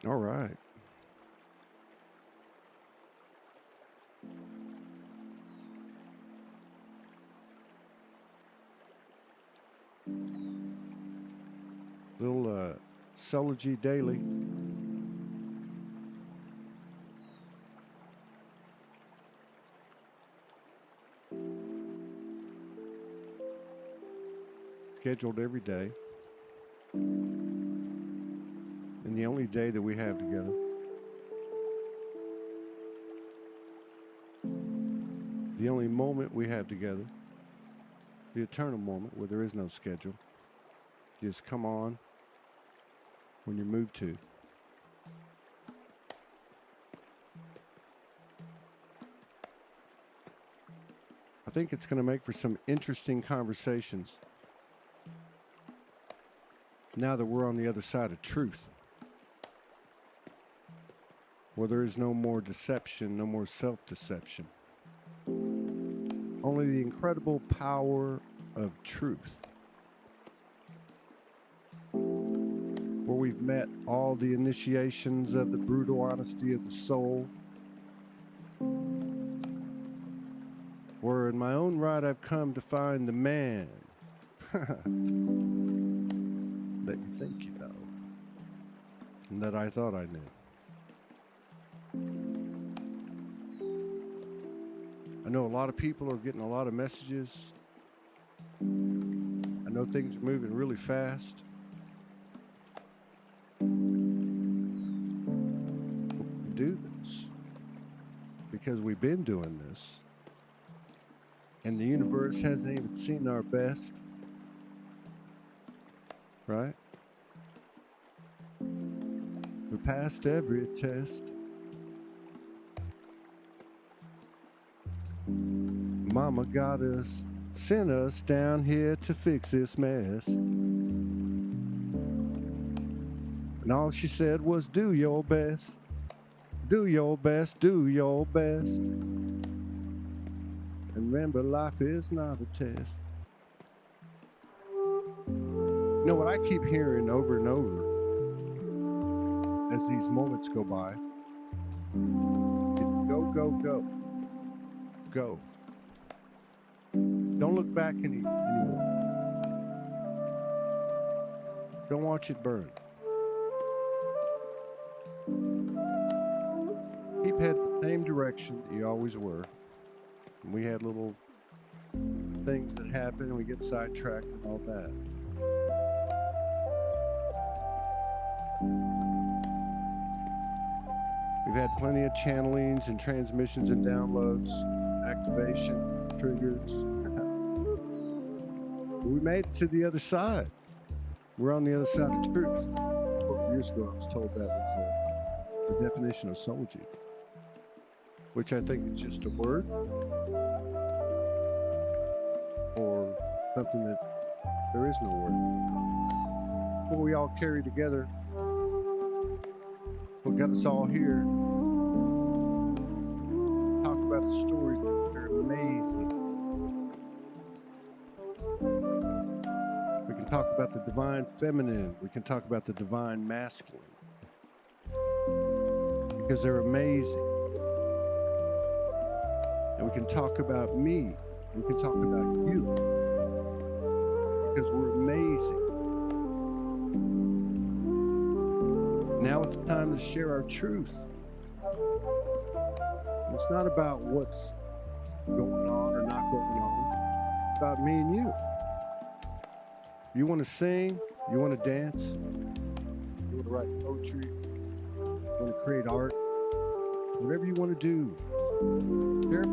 All right. Little soulogy daily. Scheduled every day. And the only day that we have together. The only moment we have together. The eternal moment where there is no schedule. You just come on when you're moved to. I think it's going to make for some interesting conversations now that we're on the other side of truth, where there is no more deception, no more self-deception. Only the incredible power of truth. Where we've met all the initiations of the brutal honesty of the soul. Where in my own right I've come to find the man that you think you know. And that I thought I knew. I know a lot of people are getting a lot of messages. I know things are moving really fast. We do this because we've been doing this, and the universe hasn't even seen our best, right? We passed every test. Mama got us, sent us down here to fix this mess. And all she said was, do your best. Do your best, do your best. And remember, life is not a test. You know what I keep hearing over and over as these moments go by? Go, go, go. Go. Don't look back anymore. Don't watch it burn. Keep heading the same direction that you always were. And we had little things that happen and we get sidetracked and all that. We've had plenty of channelings and transmissions and downloads, activation, triggers. We made it to the other side. We're on the other side of truth. 12 years ago, I was told that was the definition of soulogy, which I think is just a word or something that there is no word. What we all carry together, what got us all here. Talk about the stories that are amazing. We can talk about the divine feminine. We can talk about the divine masculine. Because they're amazing. And we can talk about me. We can talk about you. Because we're amazing. Now it's time to share our truth. And it's not about what's going on or not going on. It's about me and you. You want to sing, you want to dance, you want to write poetry, you want to create art, whatever you want to do. We're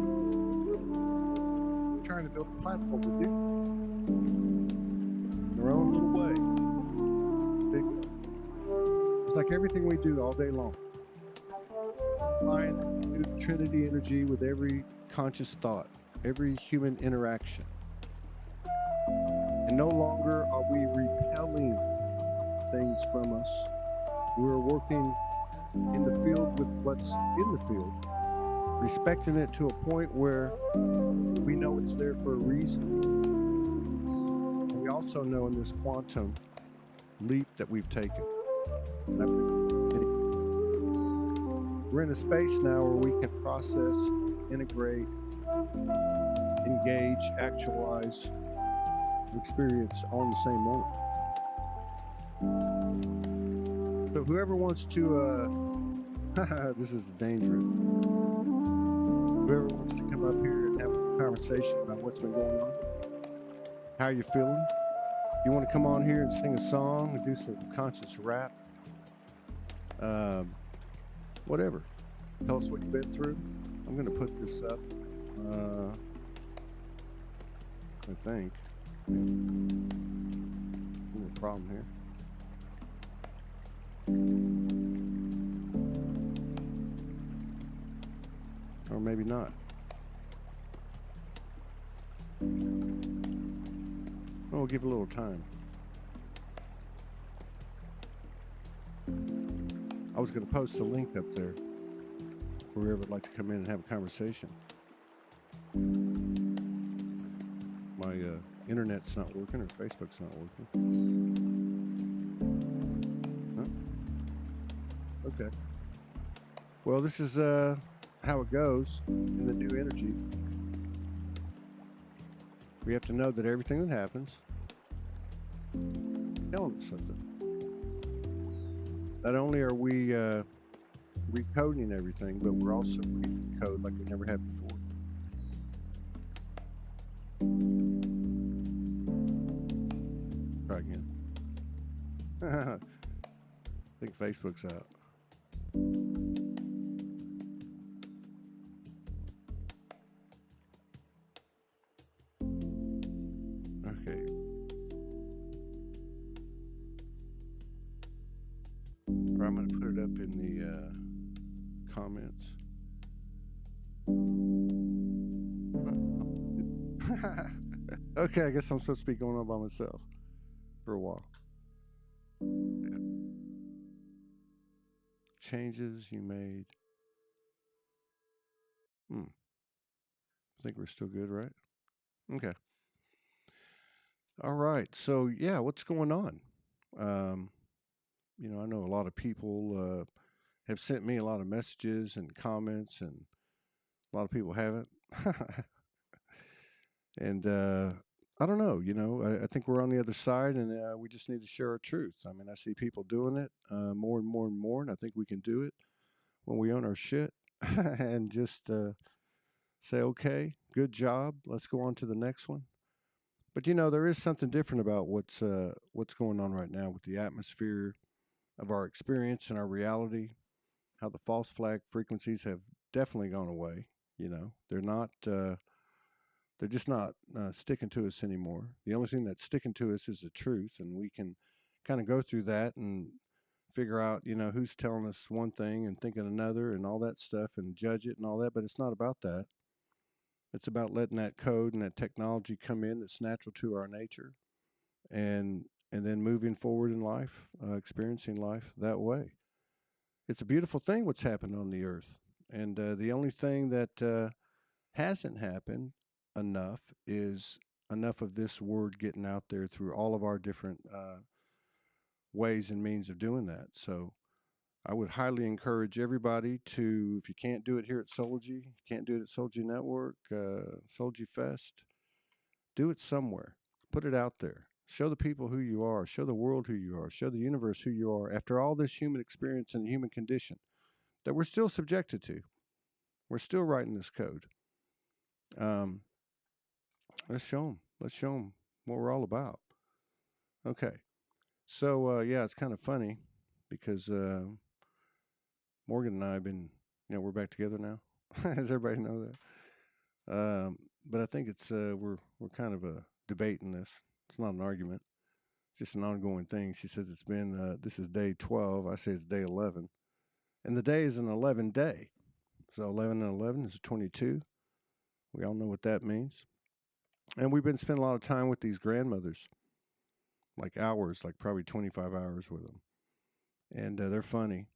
trying to build a platform with you in our own little way. Big way. It's like everything we do all day long. Applying the Trinity energy with every conscious thought, every human interaction. And no longer are we repelling things from us. We're working in the field with what's in the field, respecting it to a point where we know it's there for a reason. And we also know in this quantum leap that we've taken, and I've been We're in a space now where we can process, integrate, engage, actualize, experience all in the same moment. So whoever wants to, this is dangerous. Whoever wants to come up here and have a conversation about what's been going on, how you feeling, you want to come on here and sing a song and do some conscious rap, whatever. Tell us what you've been through. I'm going to put this up. I think. A problem here. Or maybe not. We'll give it a little time. I was going to post a link up there for whoever would like to come in and have a conversation. My internet's not working, or Facebook's not working. Huh? Okay. Well, this is how it goes in the new energy. We have to know that everything that happens is telling us something. Not only are we recoding everything, but we're also reading the code like we never have before. Try again. I think Facebook's out. Okay. Or I'm going to put it up in the comments. Okay, I guess I'm supposed to be going on by myself for a while. Yeah. Changes you made. I think we're still good, right? Okay. All right. So, yeah, what's going on? I know a lot of people have sent me a lot of messages and comments, and a lot of people haven't. And I don't know, I think we're on the other side, and we just need to share our truth. I mean, I see people doing it more and more and more, and I think we can do it when we own our shit and just say, okay, good job. Let's go on to the next one. But, there is something different about what's going on right now with the atmosphere of our experience and our reality, how the false flag frequencies have definitely gone away. They're not... they're just not sticking to us anymore. The only thing that's sticking to us is the truth, and we can kind of go through that and figure out, who's telling us one thing and thinking another and all that stuff and judge it and all that, but it's not about that. It's about letting that code and that technology come in that's natural to our nature, and then moving forward in life, experiencing life that way. It's a beautiful thing what's happened on the earth, and the only thing that hasn't happened enough is enough of this word getting out there through all of our different ways and means of doing that. So I would highly encourage everybody to, if you can't do it here at soulogy, can't do it at Soulogy Network, Soulogy Fest, do it somewhere. Put it out there. Show the people who you are. Show the world who you are. Show the universe who you are. After all this human experience and the human condition that we're still subjected to, we're still writing this code. Let's show them. Let's show them what we're all about. Okay. So, yeah, it's kind of funny because Morgan and I have been, we're back together now. Does everybody know that? But I think it's we're kind of debating this. It's not an argument. It's just an ongoing thing. She says it's been, this is day 12. I say it's day 11. And the day is an 11 day. So 11 and 11 is 22. We all know what that means. And we've been spending a lot of time with these grandmothers, like hours, like probably 25 hours with them. And they're funny.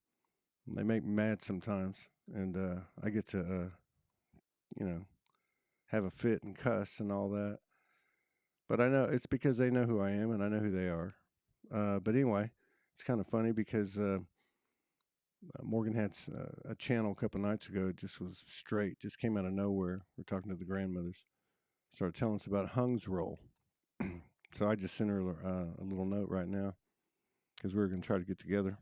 They make me mad sometimes. And I get to, have a fit and cuss and all that. But I know it's because they know who I am and I know who they are. But anyway, it's kind of funny because, Morgan had a channel a couple nights ago. It just was straight, just came out of nowhere. We're talking to the grandmothers. Started telling us about Hung's role. So I just sent her a little note right now because we were going to try to get together.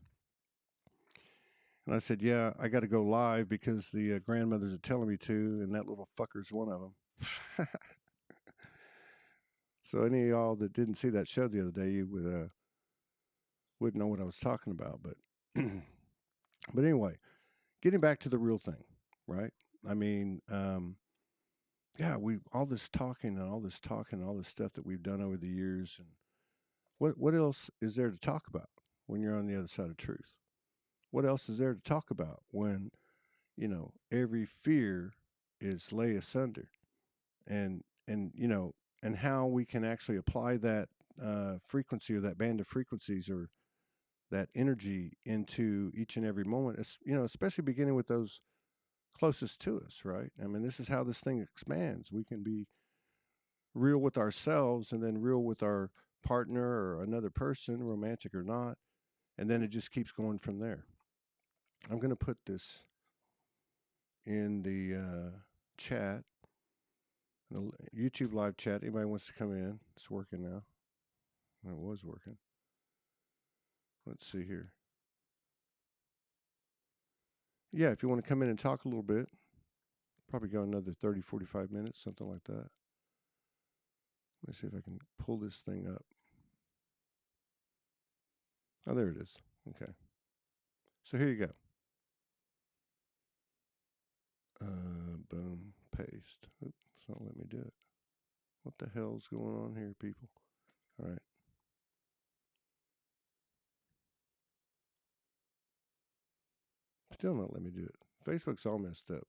And I said, yeah, I got to go live because the grandmothers are telling me to, and that little fucker's one of them. So any of y'all that didn't see that show the other day, you wouldn't know what I was talking about. But but anyway, getting back to the real thing, right? I mean, yeah, we all this talking and all this talking and all this stuff that we've done over the years, and what else is there to talk about when you're on the other side of truth? What else is there to talk about when every fear is lay asunder, and and how we can actually apply that frequency or that band of frequencies or that energy into each and every moment, especially beginning with those closest to us, right? I mean, this is how this thing expands. We can be real with ourselves and then real with our partner or another person, romantic or not, and then it just keeps going from there. I'm going to put this in the chat, the YouTube live chat. Anybody wants to come in? It's working now. It was working. Let's see here. Yeah, if you want to come in and talk a little bit, probably go another 30, 45 minutes, something like that. Let me see if I can pull this thing up. Oh, there it is. Okay. So here you go. Boom, paste. Oops, it's not letting me do it. What the hell's going on here, people? All right. Still not letting me do it. Facebook's all messed up.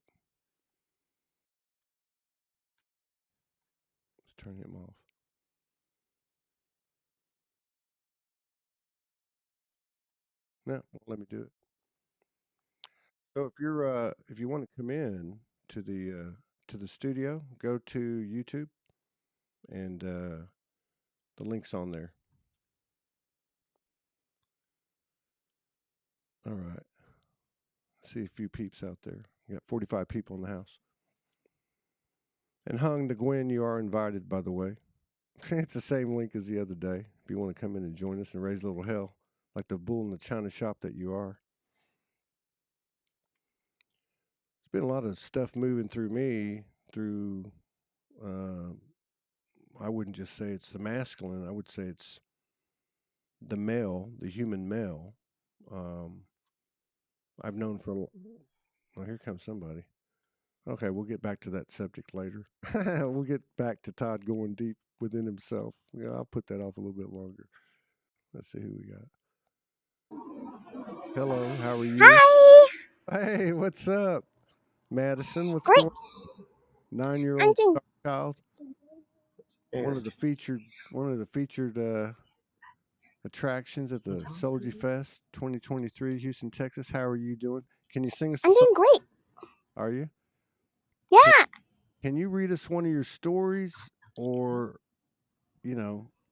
Let's turn him off. No, won't let me do it. So if you want to come in to the studio, go to YouTube, and the link's on there. All right. See a few peeps out there. We got 45 people in the house. And Hung to Gwen, you are invited, by the way. It's the same link as the other day. If you want to come in and join us and raise a little hell, like the bull in the china shop that you are. There's been a lot of stuff moving through me through. I wouldn't just say it's the masculine. I would say it's the male, the human male. Um, I've known for. Well, here comes somebody. Okay, we'll get back to that subject later. We'll get back to Todd going deep within himself. Yeah, I'll put that off a little bit longer. Let's see who we got. Hello, how are you? Hi. Hey, what's up, Madison? What's Great. going? 9-year-old I'm doing. child. One of the featured attractions at the Soulogy Fest 2023, Houston, Texas. How are you doing? Can you sing us a I'm song? doing great. Are you? Can, Yeah. can you read us one of your stories, or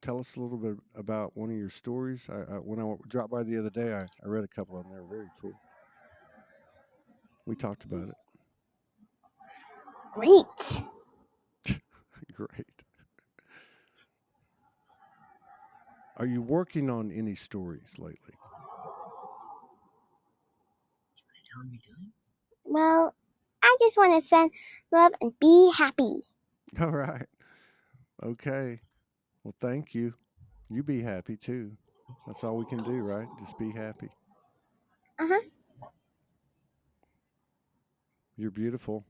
tell us a little bit about one of your stories? When I dropped by the other day, I read a couple of them. They're very cool. We talked about it. Great. Great. Are you working on any stories lately? Well, I just want to send love and be happy. All right. Okay. Well, thank you. You be happy too. That's all we can do, right? Just be happy. Uh huh. You're beautiful.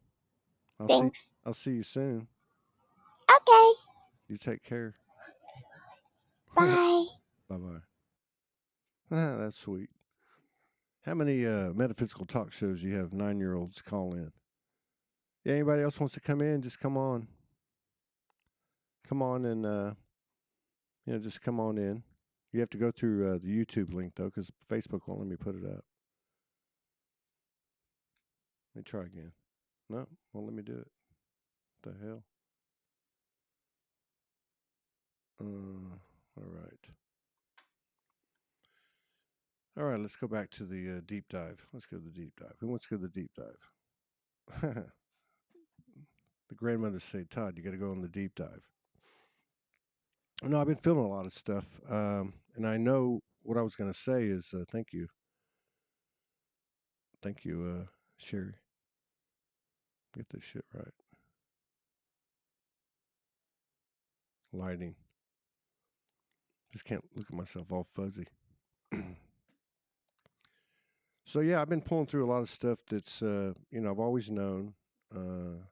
I'll see Thanks. I'll see you soon. Okay. You take care. Bye Bye. bye. Ah, that's sweet. How many metaphysical talk shows do you have 9-year-olds call in? Yeah, anybody else wants to come in, just come on. Come on and just come on in. You have to go through the YouTube link though, because Facebook won't let me put it up. Let me try again. No, won't let me do it. What the hell? All right. All right, let's go back to the deep dive. Let's go to the deep dive. Who wants to go to the deep dive? The grandmothers say, Todd, you got to go on the deep dive. No, I've been feeling a lot of stuff. And I know what I was going to say is thank you. Thank you, Sherry. Get this shit right. Lighting. Just can't look at myself all fuzzy. So, yeah, I've been pulling through a lot of stuff that's, I've always known. Uh,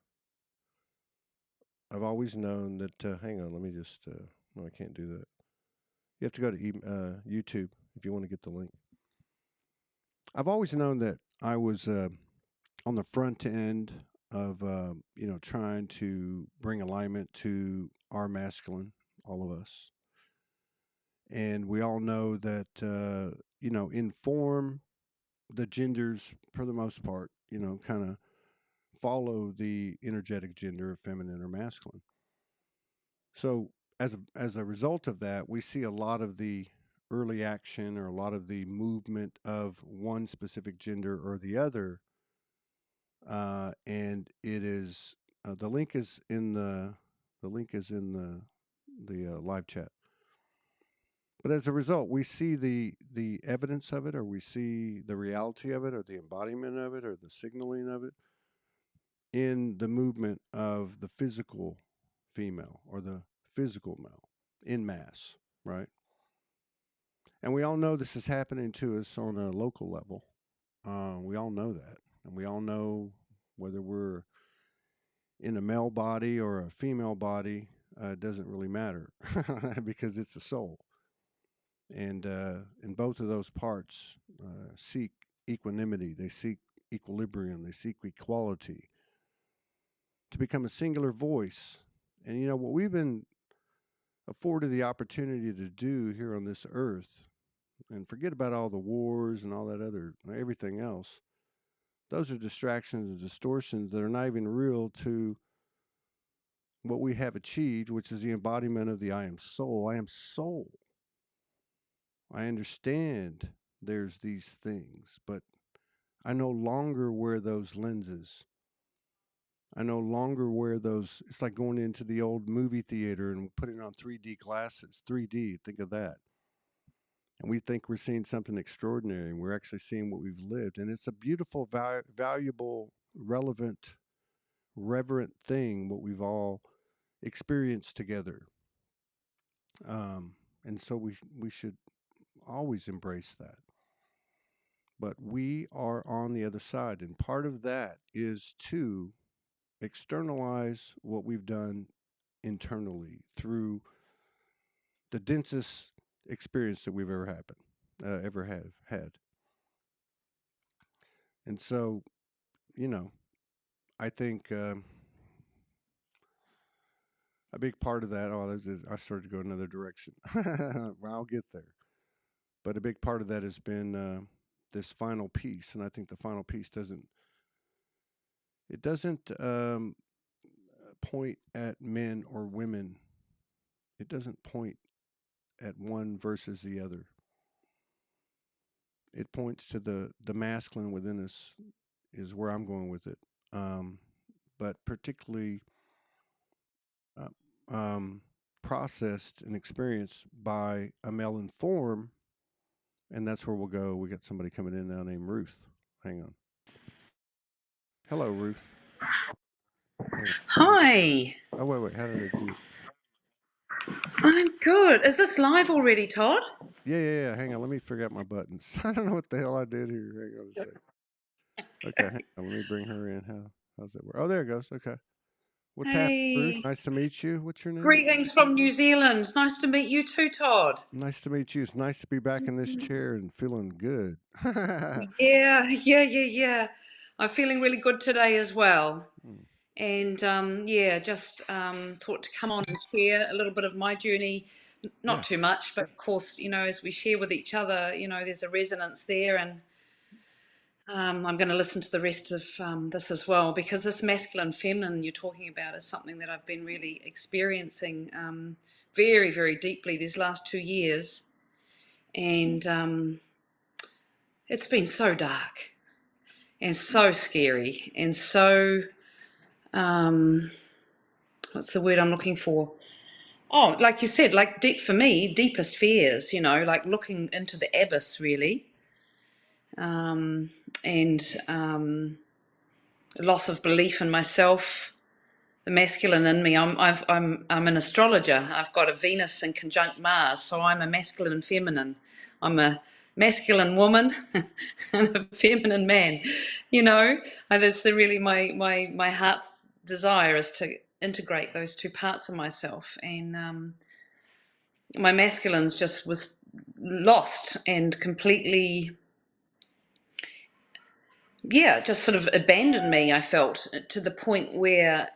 I've always known that, hang on, let me just, no, I can't do that. You have to go to YouTube if you want to get the link. I've always known that I was on the front end of trying to bring alignment to our masculine, all of us, and we all know that in form, the genders for the most part, kind of follow the energetic gender of feminine or masculine. So as a result of that, we see a lot of the early action or a lot of the movement of one specific gender or the other, and it is the link is in the live chat. But as a result, we see the evidence of it, or we see the reality of it, or the embodiment of it, or the signaling of it in the movement of the physical female or the physical male in mass, right? And we all know this is happening to us on a local level. We all know that. And we all know whether we're in a male body or a female body, it doesn't really matter because it's a soul. And in both of those parts, seek equanimity, they seek equilibrium, they seek equality to become a singular voice. And what we've been afforded the opportunity to do here on this earth, and forget about all the wars and all that other everything else. Those are distractions and distortions that are not even real to what we have achieved, which is the embodiment of the I am soul. I am soul. I understand there's these things, but I no longer wear those lenses. I no longer wear those. It's like going into the old movie theater and putting on 3D glasses. 3D, think of that. And we think we're seeing something extraordinary, and we're actually seeing what we've lived. And it's a beautiful, valuable, relevant, reverent thing, what we've all experienced together. And so we should always embrace that. But we are on the other side, and part of that is to externalize what we've done internally through the densest experience that we've ever have had. And so, you know, I think a big part of that. Oh, I started to go another direction. Well, I'll get there. But a big part of that has been this final piece, and I think the final piece doesn't point at men or women. It doesn't point at one versus the other. It points to the masculine within us is where I'm going with it. Um, but particularly uh, processed and experienced by a male in form, and that's where we'll go. We got somebody coming in now named Ruth. Hang on. Hello, Ruth. Hang on. Hi. Oh, wait. How did I do? I'm good. Is this live already, Todd? Yeah. Hang on. Let me figure out my buttons. I don't know what the hell I did here. Hang on a sec. Okay, hang on. Let me bring her in. How's that work? Oh, there it goes. Okay. What's happening, Ruth? Hey. Nice to meet you. What's your name? Greetings from New Zealand. Nice to meet you too, Todd. Nice to meet you. It's nice to be back in this chair and feeling good. Yeah. I'm feeling really good today as well. Hmm. And just thought to come on and share a little bit of my journey. Yeah. Not too much, but of course, as we share with each other, there's a resonance there. And I'm going to listen to the rest of this as well, because this masculine feminine you're talking about is something that I've been really experiencing very, very deeply these last 2 years. And it's been so dark and so scary and so, um, what's the word I'm looking for? Oh, like you said, like deep for me, deepest fears, like looking into the abyss, really, um, and loss of belief in myself, the masculine in me. I'm an astrologer. I've got a Venus in conjunct Mars, so I'm a masculine and feminine. I'm a masculine woman and a feminine man. That's really my heart's desire is to integrate those two parts of myself, and my masculines just was lost and completely, yeah, just sort of abandoned me. I felt to the point where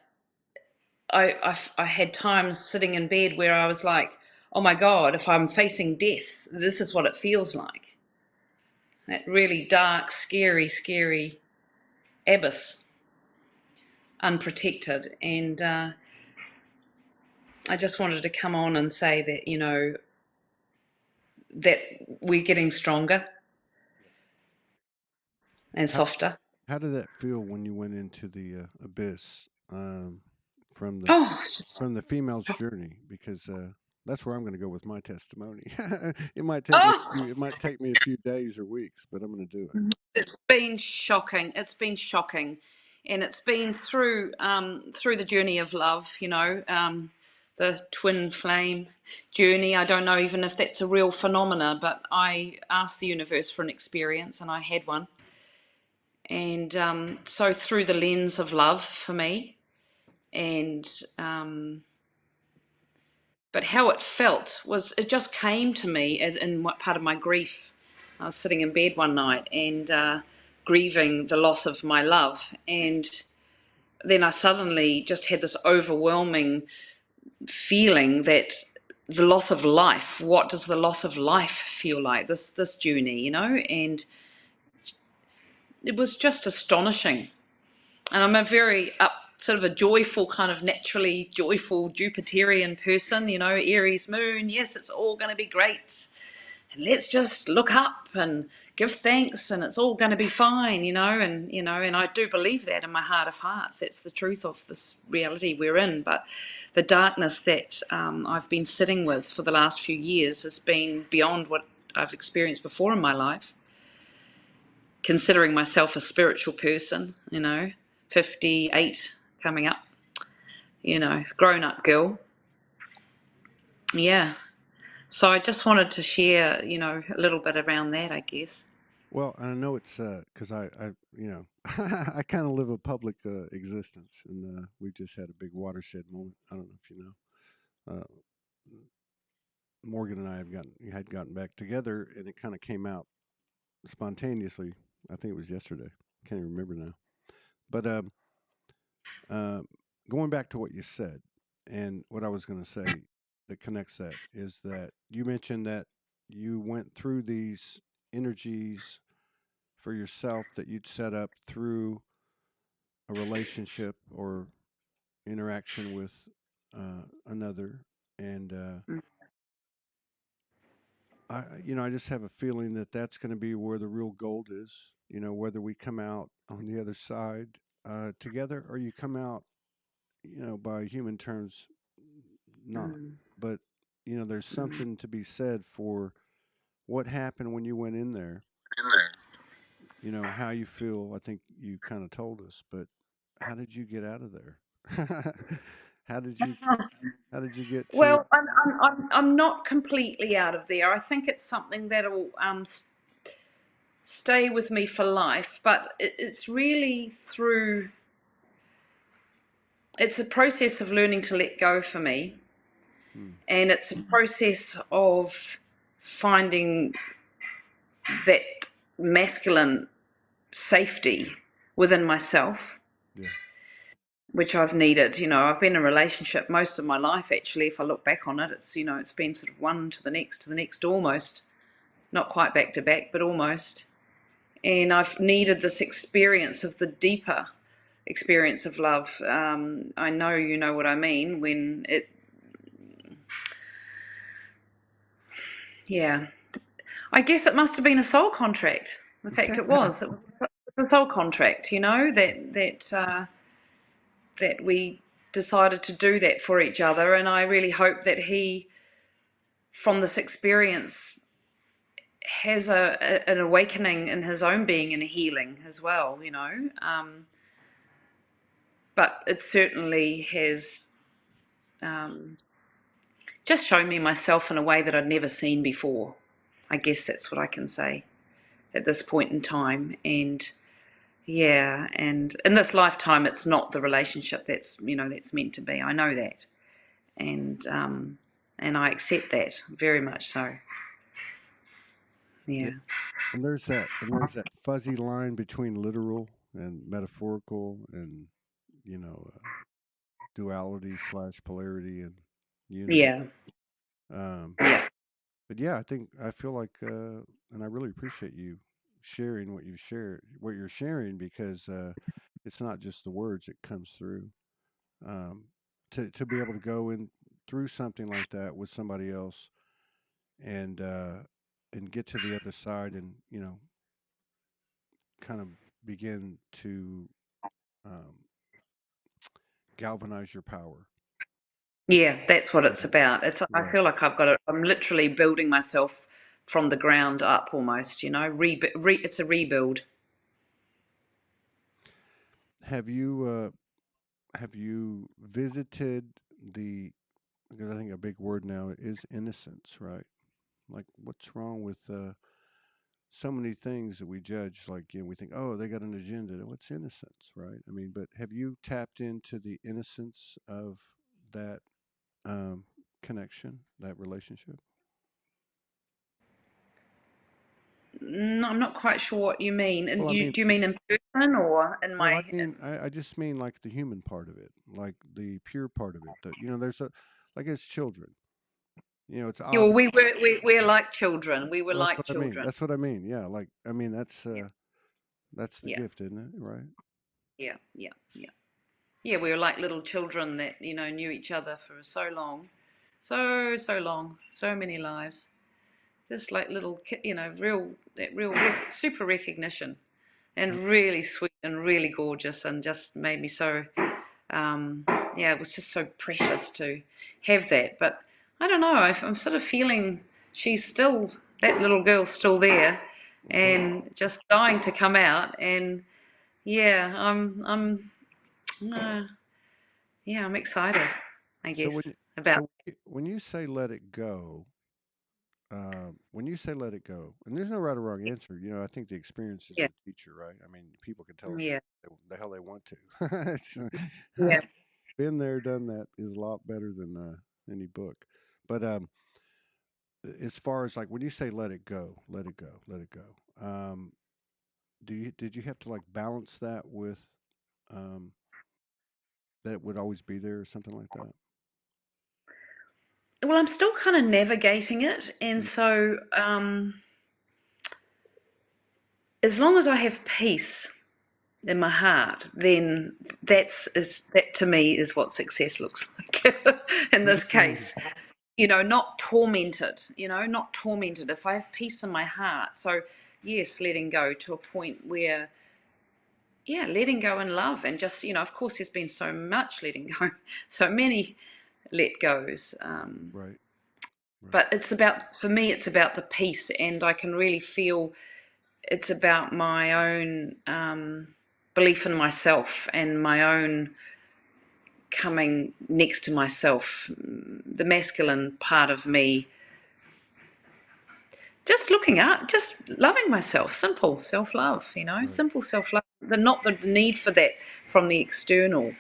I had times sitting in bed where I was like, oh my God, if I'm facing death, this is what it feels like. That really dark, scary abyss, unprotected. And I just wanted to come on and say that, that we're getting stronger and How softer. how did that feel when you went into the abyss, from the Oh, from the female's journey? Because that's where I'm going to go with my testimony. oh, it might take me a few days or weeks, but I'm going to do it. it's been shocking. It's been shocking, and it's been through the journey of love. The twin flame journey. I don't know even if that's a real phenomena, but I asked the universe for an experience, and I had one. And so through the lens of love for me, and but how it felt was it just came to me as in what part of my grief. I was sitting in bed one night and grieving the loss of my love, and then I suddenly just had this overwhelming feeling that the loss of life. What does the loss of life feel like? This journey, and it was just astonishing. And I'm a very sort of a joyful, kind of naturally joyful Jupiterian person, Aries moon. Yes, it's all going to be great. And let's just look up and give thanks and it's all going to be fine, and I do believe that in my heart of hearts. That's the truth of this reality we're in. But the darkness that I've been sitting with for the last few years has been beyond what I've experienced before in my life, considering myself a spiritual person, 58 coming up, grown up girl. Yeah. So I just wanted to share, a little bit around that, I guess. Well, and I know it's because I I kind of live a public existence, and we just had a big watershed moment. I don't know if you know. Morgan and I had gotten back together, and it kind of came out spontaneously. I think it was yesterday. Can't even remember now. But uh, going back to what you said, and what I was going to say that connects that is that you mentioned that you went through these energies for yourself that you'd set up through a relationship or interaction with another, and I just have a feeling that that's going to be where the real gold is. Whether we come out on the other side together, or you come out, by human terms, not. Mm. But there's something to be said for what happened when you went in there. How you feel. I think you kind of told us, but how did you get out of there? how did you How did you get to? Well, I'm not completely out of there. I think it's something that'll stay with me for life, but it's really through, it's a process of learning to let go for me. Hmm, And it's a process of finding that masculine safety within myself, yeah. which I've needed. I've been in a relationship most of my life, actually. If I look back on it, it's been sort of one to the next almost. Not quite back to back, but almost. And I've needed this experience of the deeper experience of love. I know you know what I mean when yeah. I guess it must have been a soul contract. In fact, it was. It was the soul contract, that we decided to do that for each other, and I really hope that he, from this experience, has an awakening in his own being and a healing as well. But it certainly has just shown me myself in a way that I'd never seen before. I guess that's what I can say at this point in time. And yeah, and in this lifetime, it's not the relationship that's meant to be. I know that, and I accept that very much so. Yeah. Yeah, And there's that fuzzy line between literal and metaphorical, and you know, duality slash polarity and unity. yeah, Um, yeah, but yeah, I feel like, and I really appreciate you sharing what you're sharing, because it's not just the words that comes through. Um, to be able to go in through something like that with somebody else, and get to the other side, and kind of begin to um, galvanize your power. yeah. That's what it's Right. about. I Right. feel like I'm literally building myself from the ground up almost. It's a rebuild. Have you visited the, because I think a big word now is innocence, right? Like, what's wrong with so many things that we judge? Like, we think, oh, they got an agenda. What's innocence, right? I mean, but have you tapped into the innocence of that um, connection, that relationship? No, I'm not quite sure what you mean. And Well, I you mean, do you mean in person or in well, I my? mean, I just mean like the human part of it, like the pure part of it. There's like, as children, it's Yeah, well, obvious. we're like children. We were Well, that's like what I mean. children. That's what I mean. Yeah, like, I mean, that's the Yeah, gift, isn't it? Right. yeah, yeah, yeah. Yeah, we were like little children that, knew each other for so long. So long. So many lives. Just like little, super recognition. Mm. And really sweet and really gorgeous, and just made me so, um, yeah, it was just so precious to have that. But I don't know, I'm sort of feeling that little girl's still there Cool. and just dying to come out. And yeah, uh, yeah, I'm excited, I So guess, about, when you say let it go, and there's no right or wrong answer. I think the experience is yeah, the teacher, right? I mean, people can tell us yeah, the hell they want to. yeah. Been there, done that is a lot better than any book. But as far as, like, when you say let it go, let it go, let it go. Did you have to, like, balance that with um, that it would always be there or something like that? Well, I'm still kind of navigating it, and Mm. so as long as I have peace in my heart, then that to me is what success looks like in this Mhm. case. Not tormented. If I have peace in my heart, so yes, letting go to a point where, yeah, letting go in love, and just, of course, there's been so much letting go, so many let goes. Right, right, But for me, it's about the peace, and I can really feel it's about my own belief in myself and my own coming next to myself, the masculine part of me, just looking up, just loving myself, simple self-love, right, simple self-love, not the need for that from the external.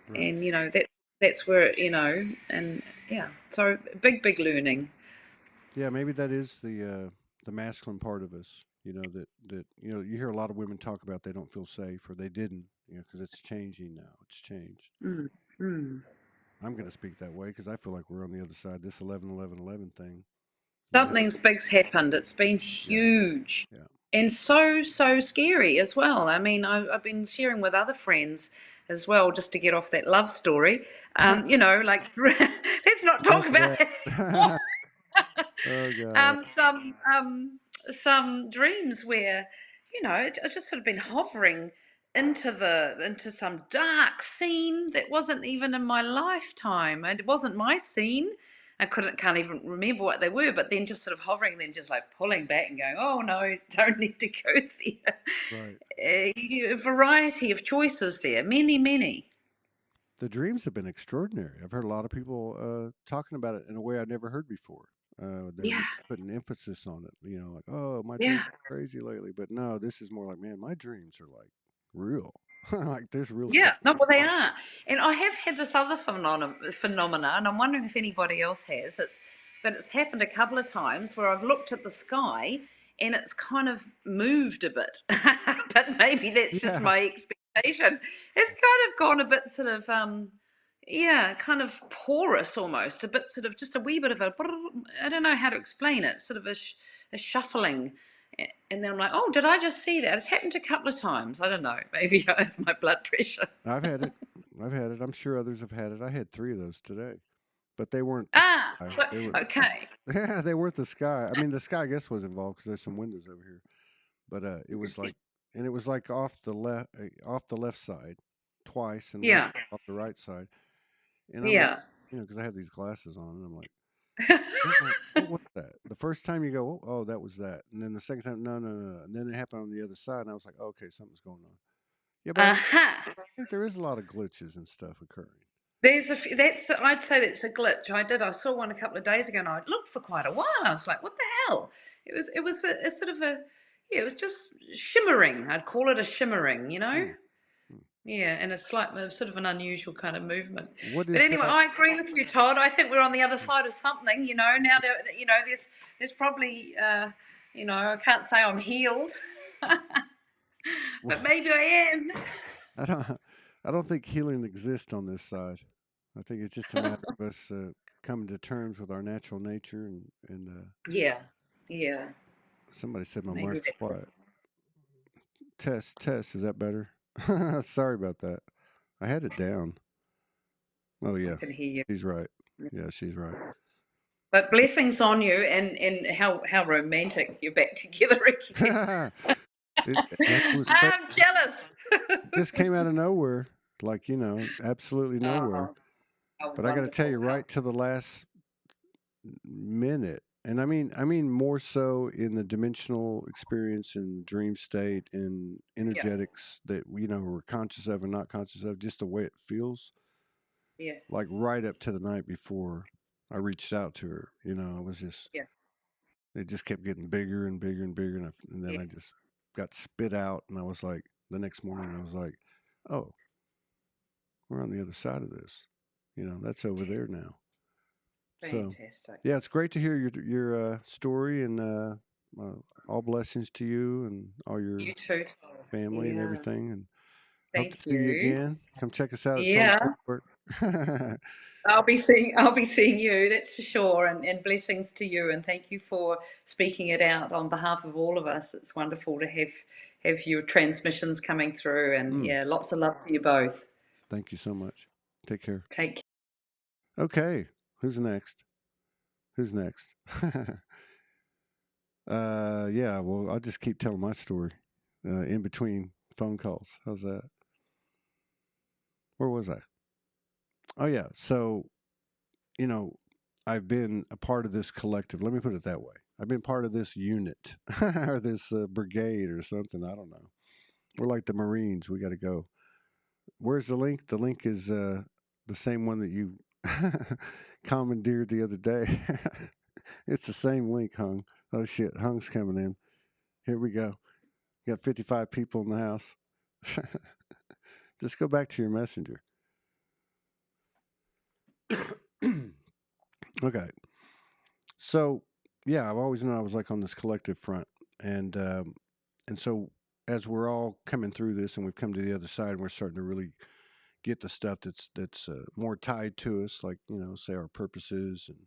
right. And that's where and yeah, so big learning. Yeah, maybe that is the masculine part of us. You hear a lot of women talk about they don't feel safe, or they didn't, because it's changing now. It's changed. Mm, mm. I'm going to speak that way because I feel like we're on the other side. This 11 11 11 thing. You know. Something's big's happened. It's been Yeah. huge Yeah. and so scary as well. I mean, I've been sharing with other friends as well, just to get off that love story. Like let's not talk Enough of about that. it anymore. Oh God. Some dreams where I just sort of been hovering into some dark scene that wasn't even in my lifetime, and it wasn't my scene. I can't even remember what they were, but then just sort of hovering, then just like pulling back and going, "Oh no, don't need to go there." Right. A variety of choices there, many, many. The dreams have been extraordinary. I've heard a lot of people talking about it in a way I'd never heard before. They're Yeah, putting emphasis on it. Like, oh, my dreams yeah. are crazy lately. But no, this is more like, man, my dreams are like real. Like there's real stuff. Yeah, no, well, they are. And I have had this other phenomena, and I'm wondering if anybody else has. But it's happened a couple of times where I've looked at the sky and it's kind of moved a bit. But maybe that's just Yeah. my expectation. It's kind of gone a bit sort of, yeah, kind of porous almost, a bit sort of just a wee bit of a, I don't know how to explain it, sort of a shuffling. And then I'm like, oh, did I just see that? It's happened a couple of times. I don't know. Maybe it's my blood pressure. I've had it. I've had it. I'm sure others have had it. I had 3 of those today, but they weren't the Ah, sky. so They were, okay. yeah, they weren't the sky. I mean, the sky, I guess, was involved because there's some windows over here. But it was like, and it was like off the left side, twice, and once Yeah, off the right side. And I'm like, yeah. because I have these glasses on, and I'm like, what was that? The first time you go, oh, that was that, and then the second time, no, no, no, no. And then it happened on the other side, and I was like, okay, something's going on. Yeah, but I Aha. think there is a lot of glitches and stuff occurring. I'd say that's a glitch. I saw one a couple of days ago, and I looked for quite a while. I was like, what the hell? It was a sort of a, yeah, it was just shimmering. I'd call it a shimmering. Hmm. Hmm. Yeah, and it's like sort of an unusual kind of movement. What But is anyway, that? I agree with you, Todd. I think we're on the other side of something. Now that there's probably I can't say I'm healed, but maybe I am. I don't. I don't think healing exists on this side. I think it's just a matter of us coming to terms with our natural nature and Yeah, yeah. somebody said my Maybe mic's that's it. quiet. Test, test. Is that better? Sorry about that. I had it down. Oh I yeah, can hear she's right. you. Yeah, she's right. But blessings on you, and how romantic you're back together again. It was I'm jealous. just came out of nowhere, like absolutely nowhere. Oh, how But I got to tell wonderful! you, How right to the last minute, and I mean more so in the dimensional experience and dream state and yeah, energetics that we're conscious of and not conscious of, just the way it feels. yeah, Like right up to the night before I reached out to her, I was just yeah, it just kept getting bigger and bigger and bigger, and then yeah. I just got spit out, and I was like, the next morning, I was like, oh, we're on the other side of this. That's over there now. So, Fantastic. yeah, it's great to hear your story, and all blessings to you and all your You too, Todd. family and Yeah. everything, and hope to Thank see you you. again. Come check us out at Soul Yeah. Network. I'll be seeing you, that's for sure. And blessings to you, and thank you for speaking it out on behalf of all of us. It's wonderful to have your transmissions coming through, and Mm, yeah, lots of love for you both. thank you so much. Take care. Take care. Okay, who's next? Who's next? Yeah. Well, I'll just keep telling my story in between phone calls. How's that? Where was I? Oh yeah. So you know, I've been a part of this collective. Let me put it that way. I've been part of this unit or this brigade or something. I don't know. We're like the Marines. We got to go. Where's the link? The link is the same one that you commandeered the other day. It's the same link, Hung. Oh shit, Hung's coming in. Here we go. You got 55 people in the house. Just go back to your messenger. Okay. So yeah, I've always known I was like on this collective front, and so as we're all coming through this, and we've come to the other side, and we're starting to really get the stuff that's more tied to us, like say our purposes and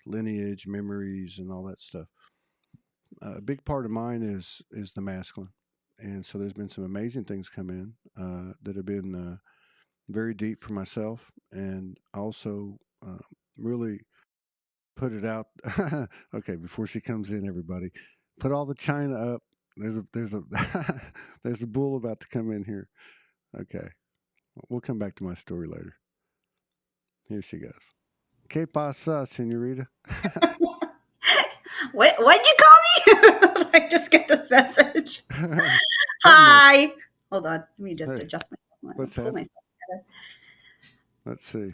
lineage, memories, and all that stuff. A big part of mine is the masculine, and so there's been some amazing things come in that have been very deep for myself, and also really put it out. Okay, before she comes in, everybody, put all the china up. there's a there's a bull about to come in here. Okay, we'll come back to my story later. Here she goes. ¿Qué pasa, señorita? What'd you call me? I just get this message. Hi. Hold on. Let me just Hey, adjust myself. what's Pull happening? myself together. Let's see.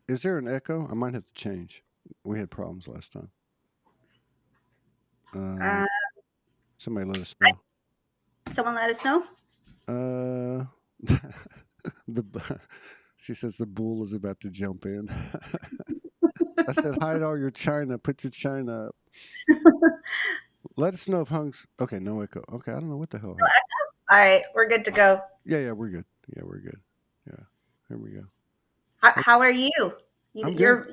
Is there an echo? I might have to change. We had problems last time. Uh, Somebody let us know. Someone let us know. She says the bull is about to jump in. I said, hide all your china. Put your china up. Let us know if Hung's okay. No echo. Okay, I don't know what the hell happened. All right, we're good to go. Yeah, we're good. Yeah, we're good. Yeah, here we go. How are you? I'm Yours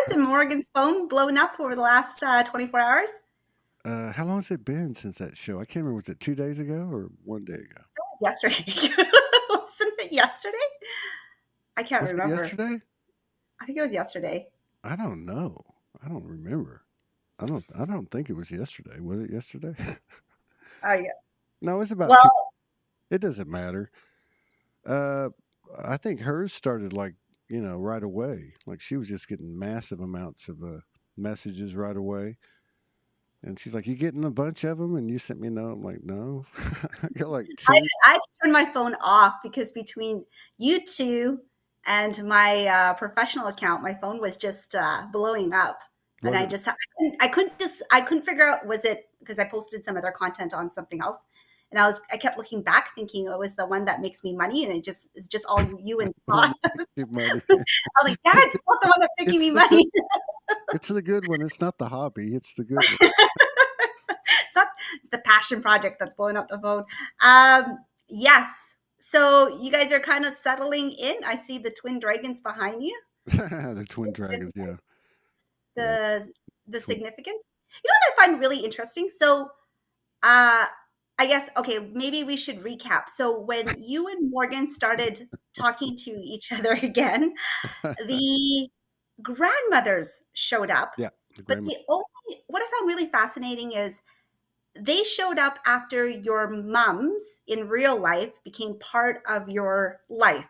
good. and Morgan's phone blown up over the last 24 hours? How long has it been since that show? I can't remember. Was it 2 days ago or 1 day ago? Yesterday. Wasn't it yesterday? I can't Was it remember. yesterday? I think it was yesterday. I don't know. I don't remember. I don't think it was yesterday. Was it yesterday? Yeah. No, it's about Well, 2. It doesn't matter. Uh, I think hers started like, right away. Like she was just getting massive amounts of messages right away. And she's like, "You getting a bunch of them?" And you sent me a note. I'm like, "No." I got like 2. I turned my phone off because between you two and my professional account, my phone was just blowing up, and Was it? I couldn't figure out, was it because I posted some other content on something else, and I kept looking back thinking it was the one that makes me money, and it's just all you and One Todd. that makes you money. I was like, Dad, it's not the one that's making It's me the good. money. It's the good one. It's not the hobby. It's the good one. It's not, it's the passion project that's blowing up the phone. Yes. So you guys are kind of settling in. I see the twin dragons behind you. The twin dragons. Yeah, yeah. The Twin. significance. You know what I find really interesting? So uh I guess, okay, maybe we should recap. So when you and Morgan started talking to each other again, the grandmothers showed up. Yeah, the But grandma. what I found really fascinating is they showed up after your mums in real life became part of your life.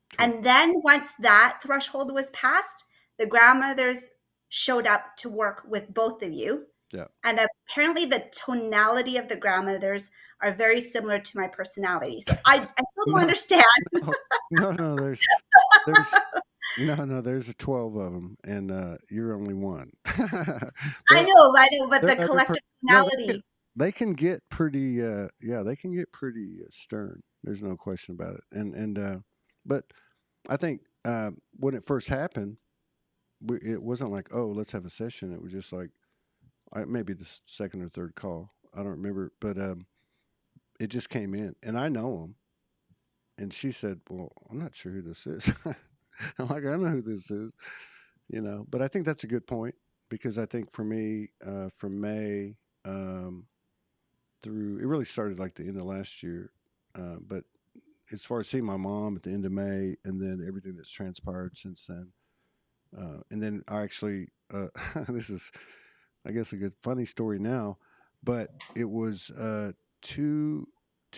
True. And then once that threshold was passed, the grandmothers showed up to work with both of you. Yeah. And apparently the tonality of the grandmothers are very similar to my personality. So I still don't No, understand. no. There's there's a 12 of them, and you're only one. there, I know, but there the are other. collective Yeah, tonality. they can get pretty. Yeah, they can get pretty stern. There's no question about it. But I think when it first happened, it wasn't like, oh, let's have a session. It was just like maybe the second or third call. I don't remember, but it just came in, and I know them. And she said, "Well, I'm not sure who this is." I'm like, "I know who this is," But I think that's a good point because I think for me, from May through, it really started like the end of last year. But as far as seeing my mom at the end of May, and then everything that's transpired since then, and then I actually, this is, I guess, a good funny story now, but it was two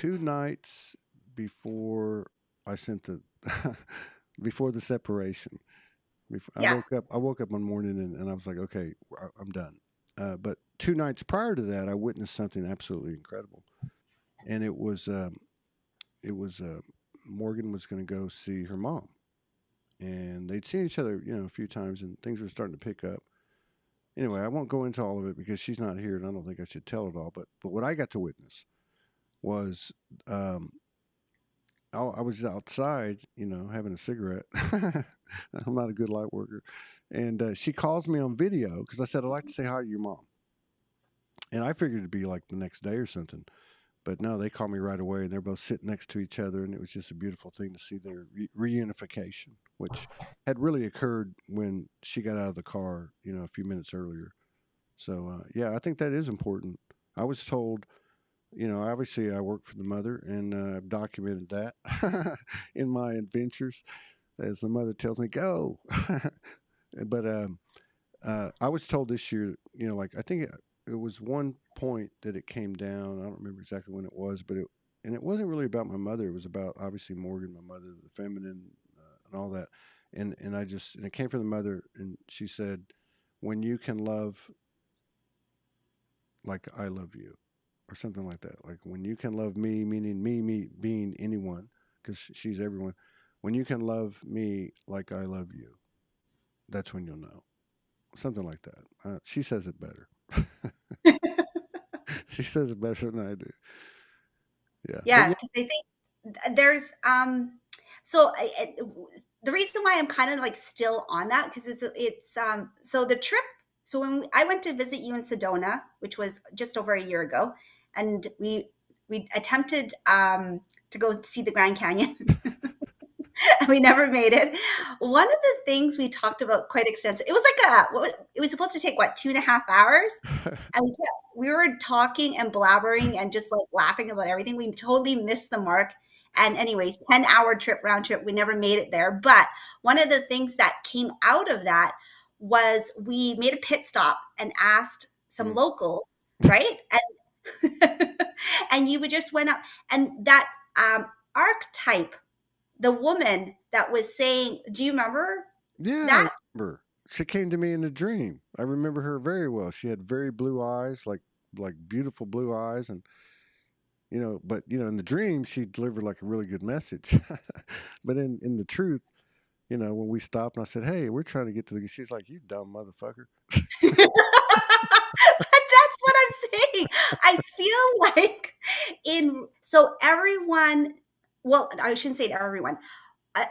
nights before I sent the before the separation. Yeah. I woke up one morning and I was like, okay, I'm done. But 2 nights prior to that, I witnessed something absolutely incredible, and it was Morgan was going to go see her mom, and they'd seen each other, a few times, and things were starting to pick up. Anyway, I won't go into all of it because she's not here, and I don't think I should tell it all. But what I got to witness was um, I was outside, having a cigarette. I'm not a good light worker, and she calls me on video because I said I'd like to say hi to your mom, and I figured it'd be like the next day or something. But no, they called me right away, and they're both sitting next to each other, and it was just a beautiful thing to see their reunification, which had really occurred when she got out of the car, a few minutes earlier. So yeah, I think that is important. I was told, obviously I work for the mother, and I've documented that in my adventures, as the mother tells me, "Go." But I was told this year, like I think it was one point that it came down. I don't remember exactly when it was, but it wasn't really about my mother. It was about obviously Morgan, my mother, the feminine, and all that. And it came from the mother, and she said, "When you can love like I love you," or something like that. Like when you can love me, meaning me being anyone, because she's everyone. When you can love me like I love you, that's when you'll know. Something like that. She says it better. She says it better than I do. Yeah, but Yeah, yeah, because I think there's so the reason why I'm kind of like still on that because it's so the trip. So when I went to visit you in Sedona, which was just over a year ago, and we attempted to go see the Grand Canyon. We never made it. One of the things we talked about quite extensive. It was like it was supposed to take what 2.5 hours, and we were talking and blabbering and just like laughing about everything. We totally missed the mark. And anyways, 10-hour trip round trip. We never made it there. But one of the things that came out of that was we made a pit stop and asked some Mm. locals, right? And and you would just went up and that archetype, the woman that was saying, do you remember Yeah, I that? remember. She came to me in a dream. I remember her very well. She had very blue eyes, like beautiful blue eyes, and but in the dream she delivered like a really good message. But in the truth, when we stopped and I said, "Hey, we're trying to get to the," she's like, "You dumb motherfucker." But that's what I'm saying. I feel like so everyone, well, I shouldn't say to everyone.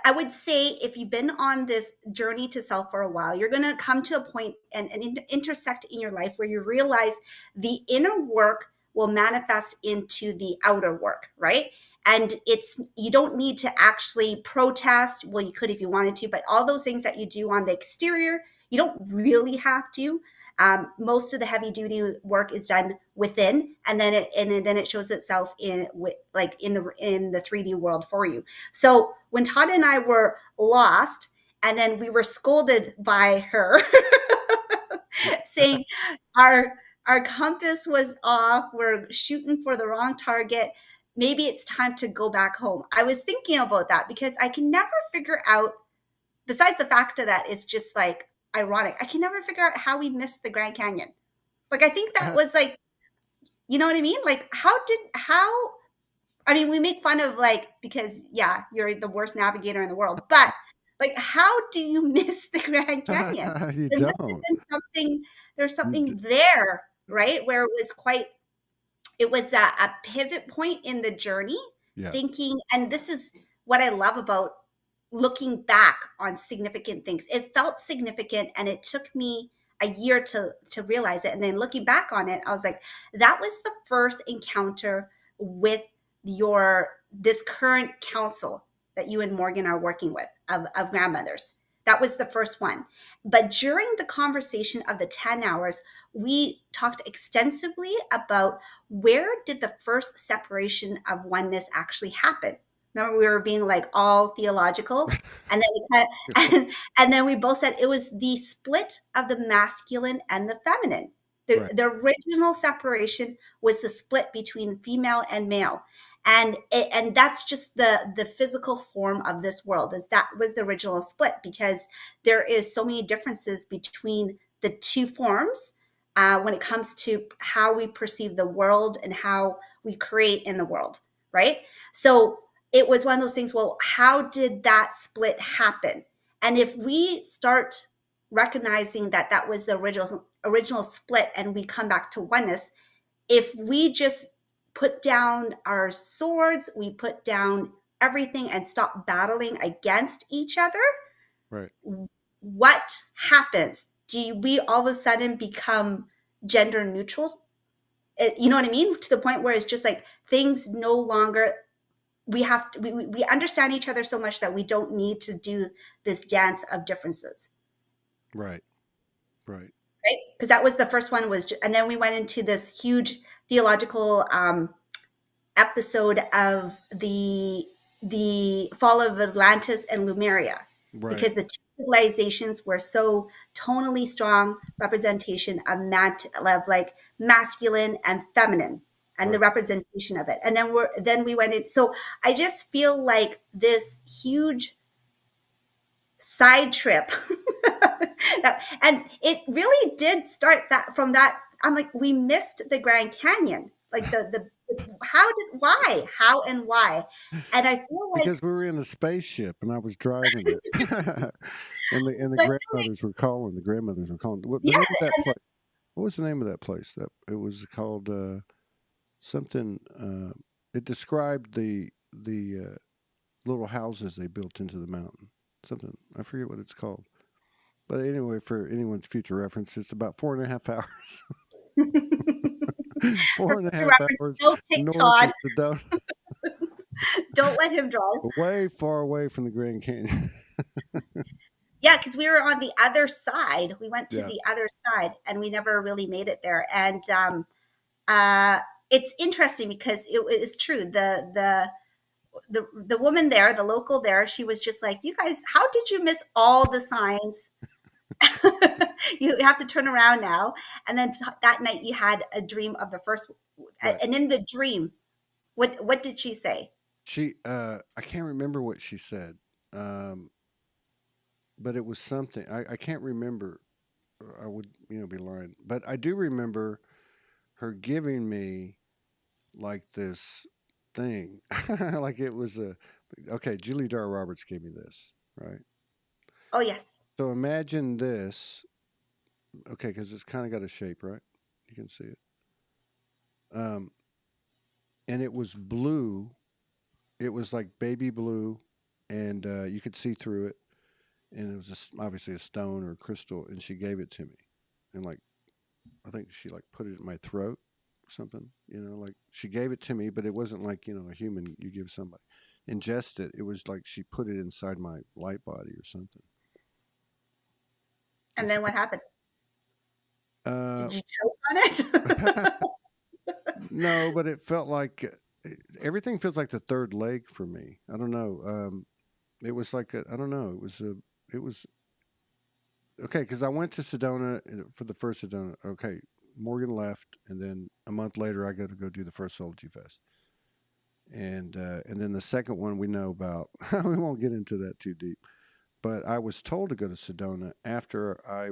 I would say if you've been on this journey to self for a while, you're going to come to a point and intersect in your life where you realize the inner work will manifest into the outer work, right? And you don't need to actually protest. Well, you could if you wanted to, but all those things that you do on the exterior, you don't really have to. Most of the heavy duty work is done within, and then it shows itself in the 3D world for you. So when Todd and I were lost, and then we were scolded by her, saying our compass was off, we're shooting for the wrong target. Maybe it's time to go back home. I was thinking about that because I can never figure out, besides the fact of that, it's just like ironic. I can never figure out how we missed the Grand Canyon. Like, I think that was like, you know what I mean? Like, I mean, we make fun of like, because yeah, you're the worst navigator in the world, but like, how do you miss the Grand Canyon? You There must have don't. been something, there's You d- something there, right? Where it was a pivot point in the journey, yeah. thinking, and this is what I love about looking back on significant things. It felt significant and it took me a year to realize it. And then looking back on it, I was like, that was the first encounter with this current council that you and Morgan are working with of grandmothers. That was the first one. But during the conversation of the 10 hours, we talked extensively about where did the first separation of oneness actually happen. Remember, we were being like all theological, and then and then we both said it was the split of the masculine and the feminine. Right. The original separation was the split between female and male, and that's just the physical form of this world. That was the original split because there is so many differences between the two forms when it comes to how we perceive the world and how we create in the world, right? So it was one of those things. Well, how did that split happen? And if we start recognizing that that was the original split, and we come back to oneness, if we just put down our swords, we put down everything and stop battling against each other, Right. what happens? Do we all of a sudden become gender neutral? You know what I mean? To the point where it's just like things no longer, we understand each other so much that we don't need to do this dance of differences. Right. Right. Right, because that was the first one and then we went into this huge theological episode of the fall of Atlantis and Lemuria, Right. because the two civilizations were so tonally strong representation of like masculine and feminine and the Right. representation of it. And then we went in. So I just feel like this huge side trip. And it really did start that from that. I'm like, we missed the Grand Canyon. Like how and why? And I feel like, Because we were in a spaceship and I was driving it. and the so I feel like, grandmothers were calling. The grandmothers were calling. What the yeah, name of that place? What was the name of that place? That it was called something. It described the little houses they built into the mountain. Something I forget what it's called. But anyway, for anyone's future reference, it's about 4.5 hours. for Four and a future half reference, hours don't take north Todd. of Sedona, Don't let him drive. way far away from the Grand Canyon. Yeah, because we were on the other side. We went to Yeah. the other side, and we never really made it there. And uh, it's interesting because it is true. The woman there, the local there, she was just like, "You guys, how did you miss all the signs? You have to turn around now." And then that night, you had a dream of the first, Right. and in the dream, what did she say? She, I can't remember what she said, but it was something. I can't remember. I would, be lying. But I do remember her giving me like this thing, like it was okay. Julie Dar Roberts gave me this, right? Oh yes. So imagine this, okay, because it's kind of got a shape, right? You can see it. Um, and it was blue. It was like baby blue, and you could see through it. And it was obviously a stone or a crystal. And she gave it to me, and like I think she like put it in my throat or something. Like she gave it to me, but it wasn't like a human you give somebody ingest it. It was like she put it inside my light body or something. And then what happened? Uh, Did you choke on it? no, but it felt like everything feels like the third leg for me. I don't know. It was like I don't know. It was okay because I went to Sedona for the first Sedona. Okay, Morgan left, and then a month later I got to go do the first Soulogy Fest, and then the second one we know about. We won't get into that too deep, but I was told to go to Sedona after I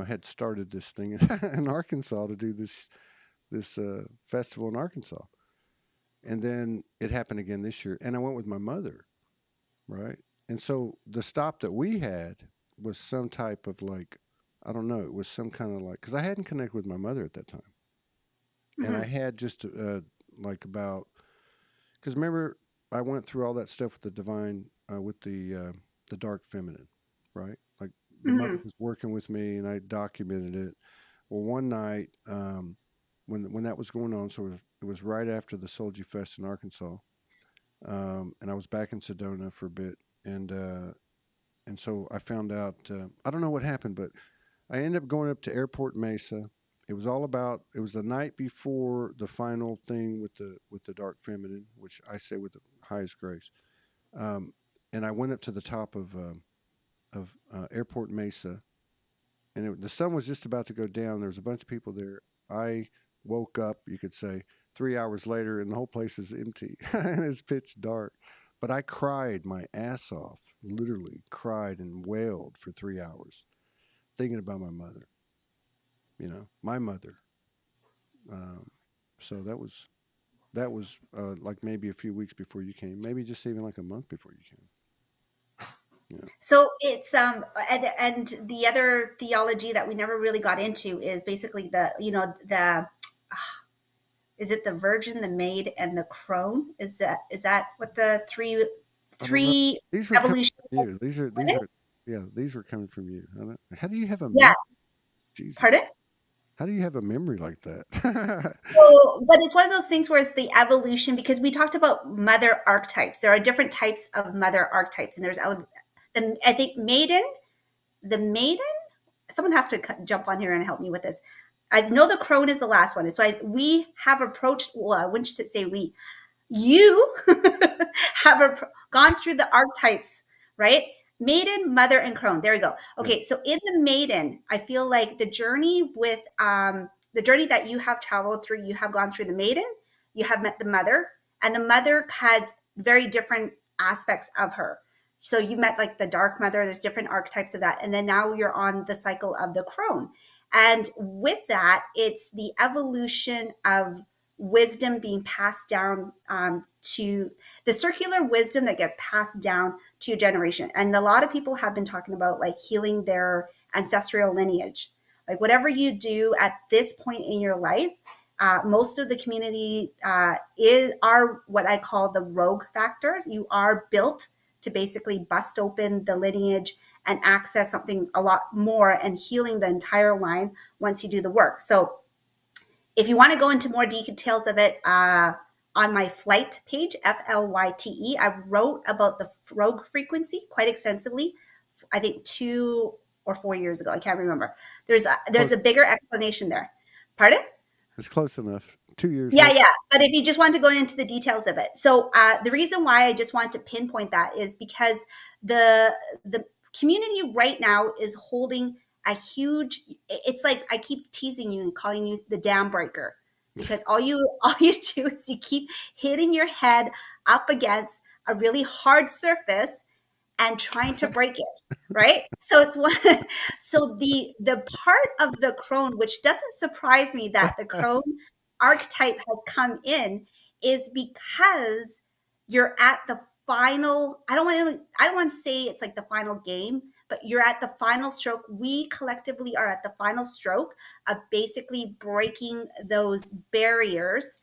had started this thing in Arkansas to do this festival in Arkansas, and then it happened again this year, and I went with my mother, right? And so the stop that we had was some type of like, I don't know, it was some kind of like, because I hadn't connected with my mother at that time. And I had just like about, because remember, I went through all that stuff with the divine, with the dark feminine, right? Like the mother was working with me and I documented it. Well, one night, when that was going on, so it was right after the Soldier Fest in Arkansas, and I was back in Sedona for a bit, and so I found out I don't know what happened, but I ended up going up to Airport Mesa. It was all about. It was the night before the final thing with the dark feminine, which I say with the highest grace. Um, and I went up to the top of Airport Mesa, and the sun was just about to go down. There was a bunch of people there. I woke up, you could say, 3 hours later, and the whole place is empty and it's pitch dark. But I cried my ass off, literally cried and wailed for 3 hours, thinking about my mother. My mother. Um, so that was like maybe a few weeks before you came, maybe just even like a month before you came. Yeah. So it's and the other theology that we never really got into is basically the is it the Virgin, the Maid, and the Crone? Is that what the three I don't know. three These were coming evolutions? from you. These are coming from you. I don't, how do you have a Yeah, memory? Jesus. pardon. How do you have a memory like that? So, but it's one of those things where it's the evolution because we talked about mother archetypes. There are different types of mother archetypes, and there's I think the maiden. Someone has to jump on here and help me with this. I know the crone is the last one, so we have approached. Well, I wouldn't say we. You have gone through the archetypes, right? Maiden, mother, and crone. There we go. Okay, so in the maiden, I feel like the journey with the journey that you have traveled through, you have gone through the maiden, you have met the mother, and the mother has very different aspects of her. So you met like the dark mother, there's different archetypes of that. And then now you're on the cycle of the crone. And with that, it's the evolution of wisdom being passed down to the circular wisdom that gets passed down to a generation. And a lot of people have been talking about like healing their ancestral lineage. Like whatever you do at this point in your life, most of the community are what I call the rogue factors. You are built to basically bust open the lineage and access something a lot more and healing the entire line once you do the work. So if you want to go into more details of it, on my flight page, FLYTE, I wrote about the rogue frequency quite extensively. I think 2 or 4 years ago. I can't remember. There's a bigger explanation there. Pardon? It's close enough. 2 years. Yeah. But if you just want to go into the details of it. So the reason why I just want to pinpoint that is because the community right now is holding a huge, it's like I keep teasing you and calling you the dam breaker, because all you do is you keep hitting your head up against a really hard surface and trying to break it, right? So it's one. So the part of the crone, which doesn't surprise me that the crone archetype has come in, is because you're at the final. I don't want to say it's like the final game, but you're at the final stroke. We collectively are at the final stroke of basically breaking those barriers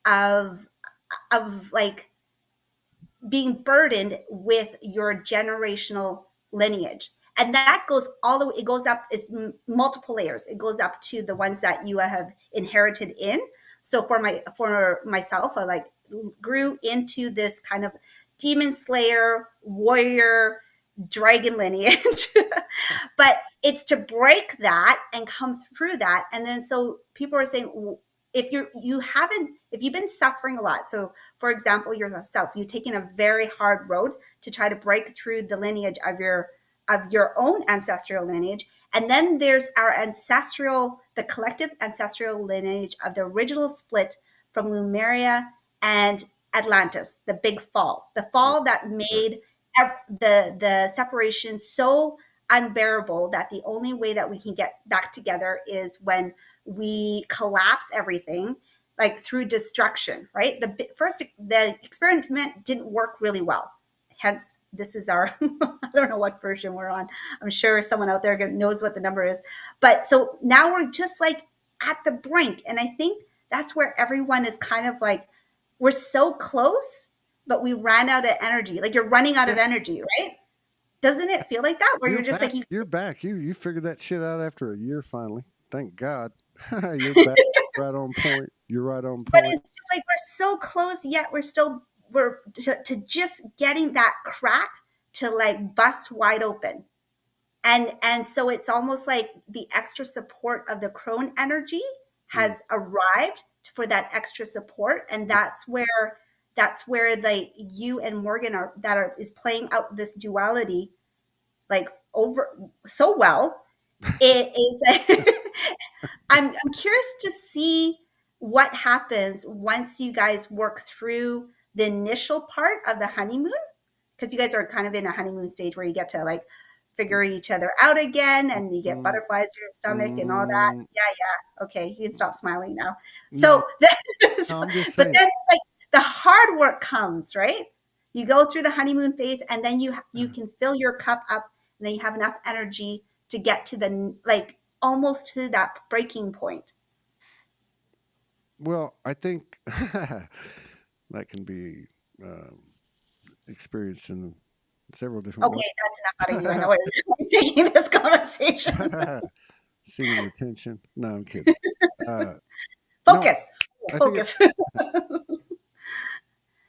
of like being burdened with your generational lineage. And that goes all the way, it goes up, it's multiple layers. It goes up to the ones that you have inherited in. So for myself, I like grew into this kind of demon slayer, warrior, dragon lineage. But it's to break that and come through that. And then so people are saying, if you've been suffering a lot, so for example, yourself, you've taken a very hard road to try to break through the lineage of your own ancestral lineage. And then there's the collective ancestral lineage of the original split from Lemuria and Atlantis, the big fall, that made the separation so unbearable that the only way that we can get back together is when we collapse everything, like through destruction, right? The experiment didn't work really well. Hence, this is our, I don't know what version we're on. I'm sure someone out there knows what the number is. But so now we're just like at the brink. And I think that's where everyone is kind of like, we're so close, but we ran out of energy. Like you're running out of energy, right? Doesn't it feel like that? Where you're just back. like, You're back. You figured that shit out after a year finally. Thank God. You're back. Right on point. You're right on point. But it's just like we're so close, yet we're to just getting that crack to like bust wide open. And so it's almost like the extra support of the crone energy has arrived for that extra support. And that's where like you and Morgan is playing out this duality like over so well. It is I'm curious to see what happens once you guys work through the initial part of the honeymoon, because you guys are kind of in a honeymoon stage where you get to like figure each other out again and you get butterflies in your stomach and all that. Yeah. Okay, you can stop smiling now. So, I'm just but saying. then like the hard work comes, right? You go through the honeymoon phase and then you can fill your cup up and then you have enough energy to get to the like almost to that breaking point. Well, I think that can be experienced in several different ways. Okay, that's enough out of you. I know where you're taking this conversation. Seeing the tension. No, I'm kidding. Focus. No, Focus.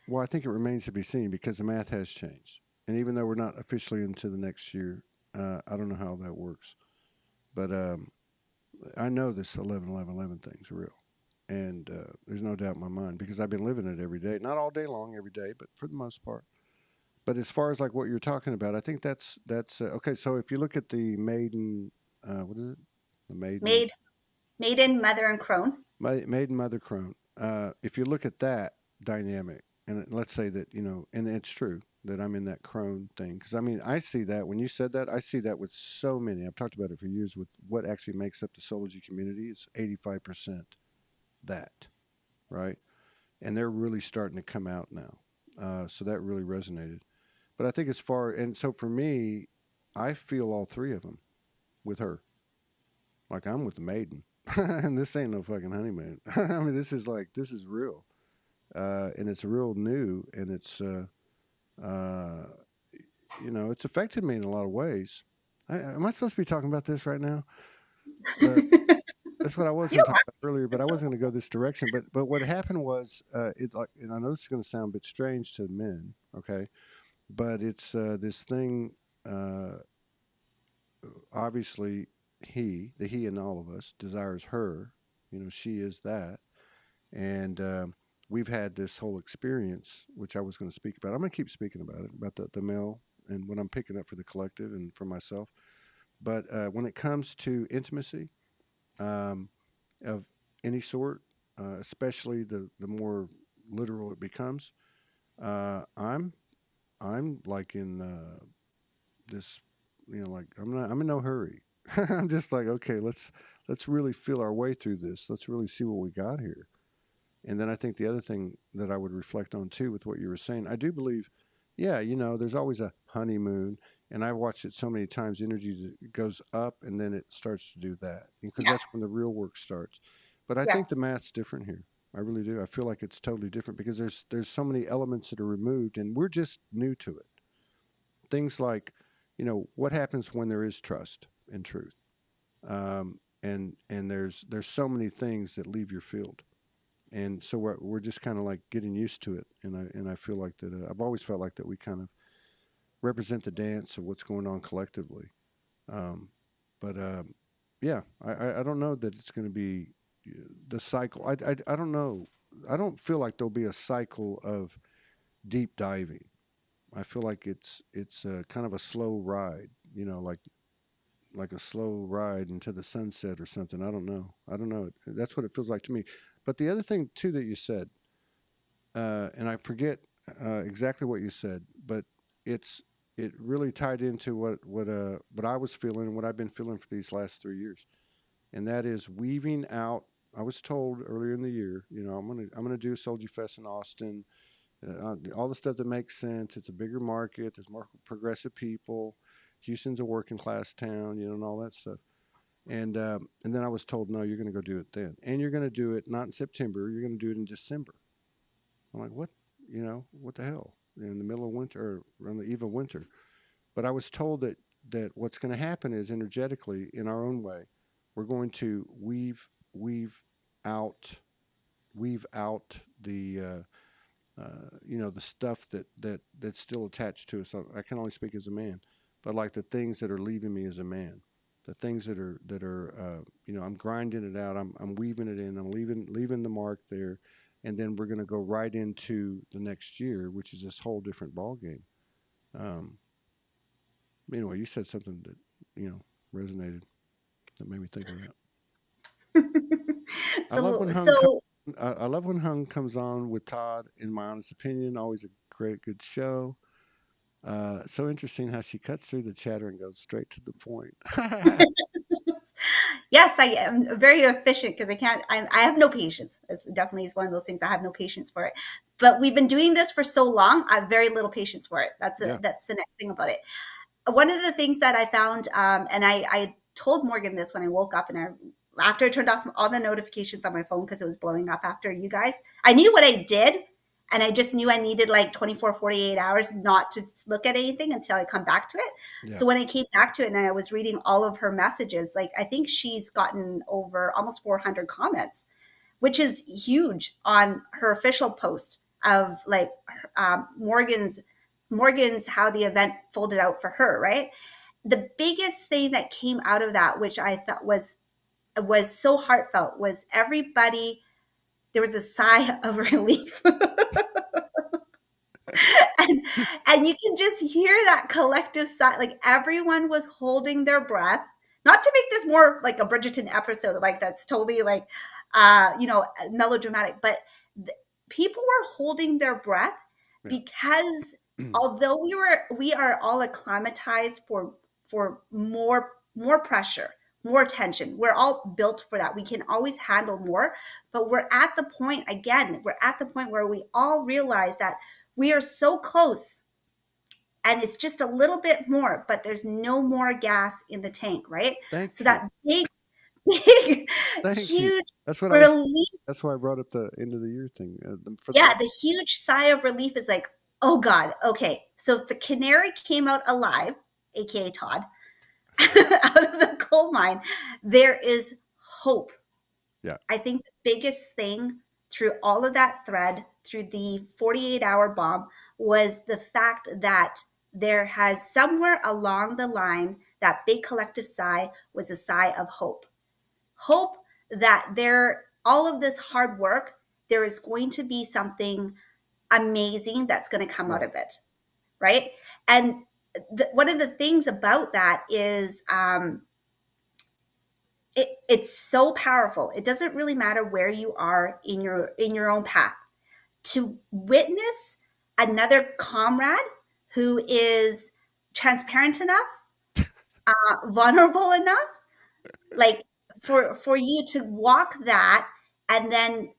Well, I think it remains to be seen because the math has changed. And even though we're not officially into the next year, I don't know how that works. But I know this 11-11-11 thing's real. And there's no doubt in my mind because I've been living it every day. Not all day long, every day, but for the most part. But as far as like what you're talking about, I think that's okay. So if you look at the maiden, what is it? The maiden, Maid, maiden, mother, and crone. maiden mother crone. If you look at that dynamic, and let's say that and it's true that I'm in that crone thing, because I mean I see that when you said that, I see that with so many. I've talked about it for years. With what actually makes up the soulogy community, it's 85% that, right? And they're really starting to come out now. So that really resonated. But I think as far and so for me, I feel all three of them with her. Like I'm with the maiden, and this ain't no fucking honeymoon. I mean, this is real, and it's real new, and uh, it's affected me in a lot of ways. Am I supposed to be talking about this right now? Uh, that's what I was You going to don't talk about earlier, but I wasn't going to go this direction. But what happened was, it like, and I know this is going to sound a bit strange to men, okay, but it's this thing. Obviously, he in all of us desires her. She is that, and we've had this whole experience, which I was going to speak about. I'm going to keep speaking about it, about the male and what I'm picking up for the collective and for myself. But when it comes to intimacy um, of any sort, especially the more literal it becomes, uh, I'm I'm like in this, like I'm in no hurry. I'm just like, okay, let's really feel our way through this. Let's really see what we got here. And then I think the other thing that I would reflect on too with what you were saying, I do believe, yeah, there's always a honeymoon, and I've watched it so many times. Energy goes up, and then it starts to do that because Yeah. that's when the real work starts. But I think the Yes. math's different here. I really do. I feel like it's totally different because there's so many elements that are removed, and we're just new to it. Things like, what happens when there is trust and truth, and there's so many things that leave your field, and so we're just kind of like getting used to it, and I feel like that I've always felt like that we kind of represent the dance of what's going on collectively, um, but yeah, I don't know that it's going to be the cycle. I don't know. I don't feel like there'll be a cycle of deep diving. I feel like it's kind of a slow ride, like a slow ride into the sunset or something. I don't know. I don't know. That's what it feels like to me. But the other thing too that you said, and I forget exactly what you said, but it's it really tied into what I was feeling and what I've been feeling for these last 3 years, and that is weaving out. I was told earlier in the year, I'm gonna do Soulgy Fest in Austin, all the stuff that makes sense. It's a bigger market. There's more progressive people. Houston's a working class town, and all that stuff. And then I was told, no, you're going to go do it then, and you're going to do it not in September. You're going to do it in December. I'm like, what? What the hell? In the middle of winter or on the eve of winter. But I was told that what's going to happen is energetically, in our own way, we're going to weave out weave out the stuff that's still attached to us. I can only speak as a man, but like the things that are leaving me as a man, the things that are I'm grinding it out. I'm weaving it in. I'm leaving the mark there, and then we're going to go right into the next year, which is this whole different ball game. Um, anyway, you said something that resonated, that made me think of that. I love when So, Hung comes. so I love when Hung comes on with Todd. In my honest opinion, always a great, good show. So interesting how she cuts through the chatter and goes straight to the point. yes, I am very efficient because I have no patience. It's definitely is one of those things. I have no patience for it. But we've been doing this for so long. I have very little patience for it. Yeah, That's the next thing about it. One of the things that I found, and I told Morgan this when I woke up, and after I turned off all the notifications on my phone because it was blowing up after you guys, I knew what I did. And I just knew I needed like 24, 48 hours not to look at anything until I come back to it. yeah, So when I came back to it and I was reading all of her messages, like I think she's gotten over almost 400 comments, which is huge on her official post of like Morgan's how the event folded out for her, right? The biggest thing that came out of that, which I thought was so heartfelt, was everybody, there was a sigh of relief. and you can just hear that collective sigh. Like everyone was holding their breath. Not to make this more like a Bridgerton episode, like that's totally like, melodramatic, but people were holding their breath Yeah. because although we are all acclimatized for more pressure, more tension. We're all built for that. We can always handle more, but we're at the point where we all realize that we are so close and it's just a little bit more, but there's no more gas in the tank, right? Thank So you. that big, Thank you. huge That's what I was. relief. That's why I brought up the end of the year thing. Yeah, the huge sigh of relief is like, oh God, okay. So if the canary came out alive, aka Todd, out of the coal mine, there is hope. Yeah. I think the biggest thing through all of that thread, through the 48-hour bomb, was the fact that there has somewhere along the line, that big collective sigh was a sigh of hope. Hope that all of this hard work, there is going to be something amazing that's going to come out of it. Right. And one of the things about that is, it's so powerful. It doesn't really matter where you are in your own path. To witness another comrade who is transparent enough, vulnerable enough, like for you to walk that and then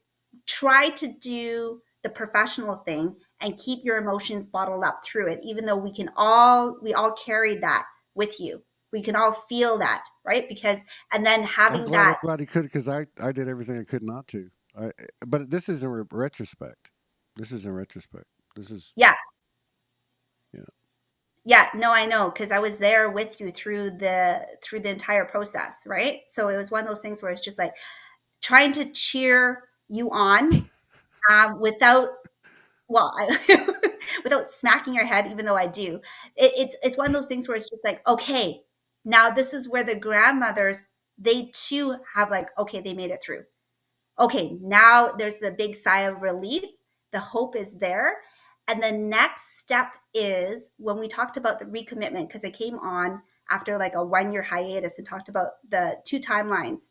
try to do the professional thing and keep your emotions bottled up through it, even though we all carry that with you. We can all feel that, right? Because, and then I'm having glad that, everybody could, because I did everything I could not to. But this is in retrospect. This is in retrospect. This is yeah, yeah. yeah, no, I know, because I was there with you through the entire process, right? So it was one of those things where it's just like trying to cheer you on, without, well, without smacking your head, even though I do. It's one of those things where it's just like, okay, now this is where the grandmothers, they too have like, okay, they made it through. Okay, now there's the big sigh of relief. The hope is there. And the next step is when we talked about the recommitment, because I came on after like a 1-year hiatus and talked about the 2 timelines,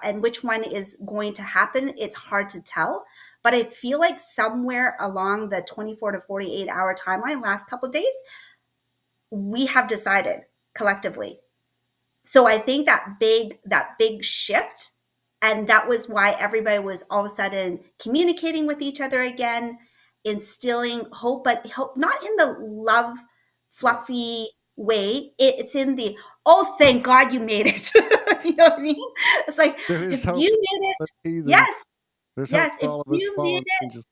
and which one is going to happen. It's hard to tell, but I feel like somewhere along the 24 to 48-hour timeline, last couple of days, we have decided collectively. So I think that big shift, and that was why everybody was all of a sudden communicating with each other again, instilling hope, but hope not in the love fluffy way. It's in the, oh, thank God you made it. You know what I mean? It's like, There is if hope. you made But it, yes, there's hope yes, for if all of us you made fallen it angels.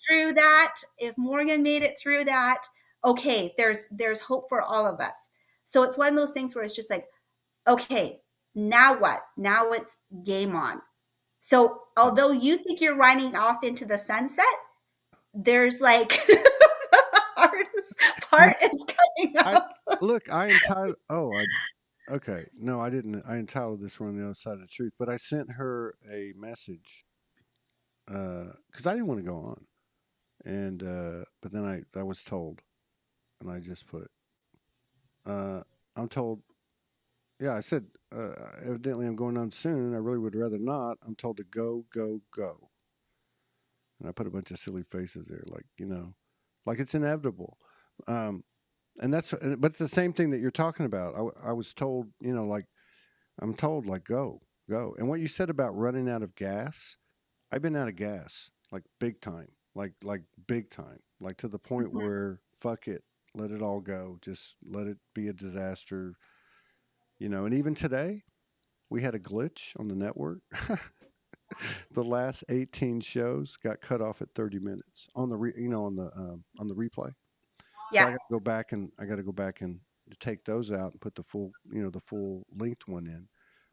through that, if Morgan made it through that, okay, there's hope for all of us. So it's one of those things where it's just like, okay, now what? Now it's game on. So although you think you're riding off into the sunset, there's like the hardest part is coming up. I entitled. Okay. No, I didn't. I entitled this one "On the Other Side of the Truth," but I sent her a message because I didn't want to go on, and but then I was told, and I just put, I'm told. Yeah, I said, evidently I'm going on soon. I really would rather not. I'm told to go, go, go. And I put a bunch of silly faces there, like, like it's inevitable. Um, but it's the same thing that you're talking about. I was told, like, I'm told, like, go, go. And what you said about running out of gas, I've been out of gas, like, big time, like big time, like to the point Mhm. where fuck it, let it all go. Just let it be a disaster, and even today, we had a glitch on the network. The last 18 shows got cut off at 30 minutes on the on the replay. So Yeah, I got to go back and take those out and put the full the full length one in.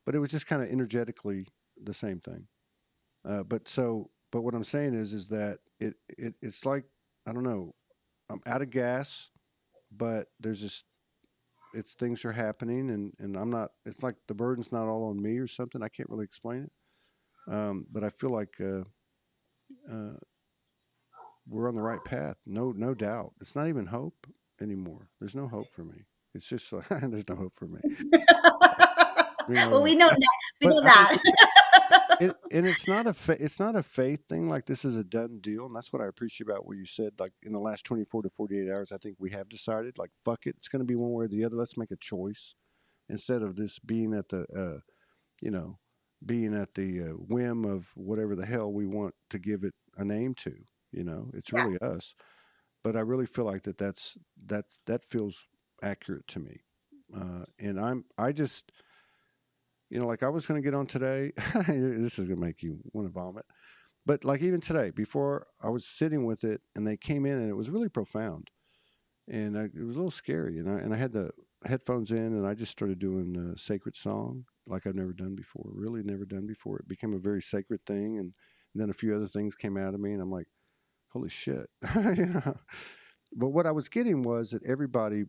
But it was just kind of energetically the same thing. But what I'm saying is that it's like, I don't know, I'm out of gas, but there's just, it's, things are happening, and I'm not, it's like the burden's not all on me or something. I can't really explain it. But I feel like uh, we're on the right path. No doubt. It's not even hope anymore. There's no hope for me. It's just like, there's no hope for me. Well, we know that. We But know I mean, that. and it's not a faith thing. Like this is a done deal, and that's what I appreciate about what you said. Like in the last 24 to 48 hours, I think we have decided. Like fuck it, it's going to be one way or the other. Let's make a choice instead of this being at the you know being at the whim of whatever the hell we want to give it a name to. It's Yeah. really us. But I really feel like that feels accurate to me. And I just like I was going to get on today. This is going to make you want to vomit. But like even today, before I was sitting with it, and they came in, and it was really profound, and it was a little scary. And I had the headphones in, and I just started doing a sacred song like I've never done before. Really, never done before. It became a very sacred thing, and then a few other things came out of me, and I'm like, holy shit. But what I was getting was that everybody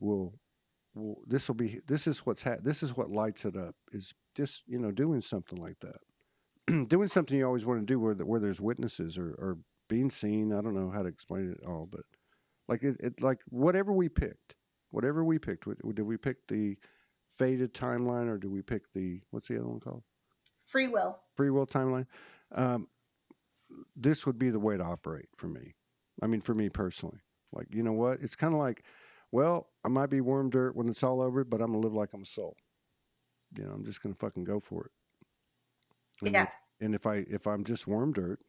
this is this is what lights it up, is just doing something like that. Doing something you always want to do where there's witnesses, or being seen. I don't know how to explain it all, but like like whatever we picked, did we pick the faded timeline, or do we pick the, what's the other one called, Free will. free will timeline? um, this would be the way to operate for me. I mean, for me personally, like, you know what? It's kind of like, well, I might be worm dirt when it's all over, but I'm gonna live like I'm a soul. I'm just gonna fucking go for it. And Yeah. if I'm just worm dirt,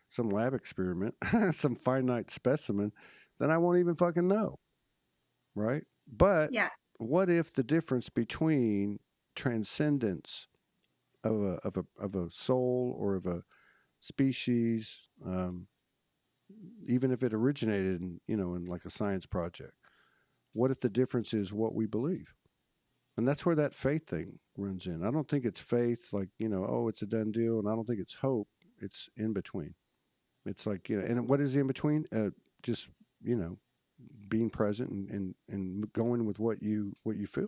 some lab experiment, some finite specimen, then I won't even fucking know, right? But Yeah. what if the difference between transcendence of a soul, or of a species, even if it originated in like a science project, what if the difference is what we believe? And that's where that faith thing runs in. I don't think it's faith, like, oh, it's a done deal, and I don't think it's hope. It's in between. It's like, and what is in between? Just being present, and going with what you feel.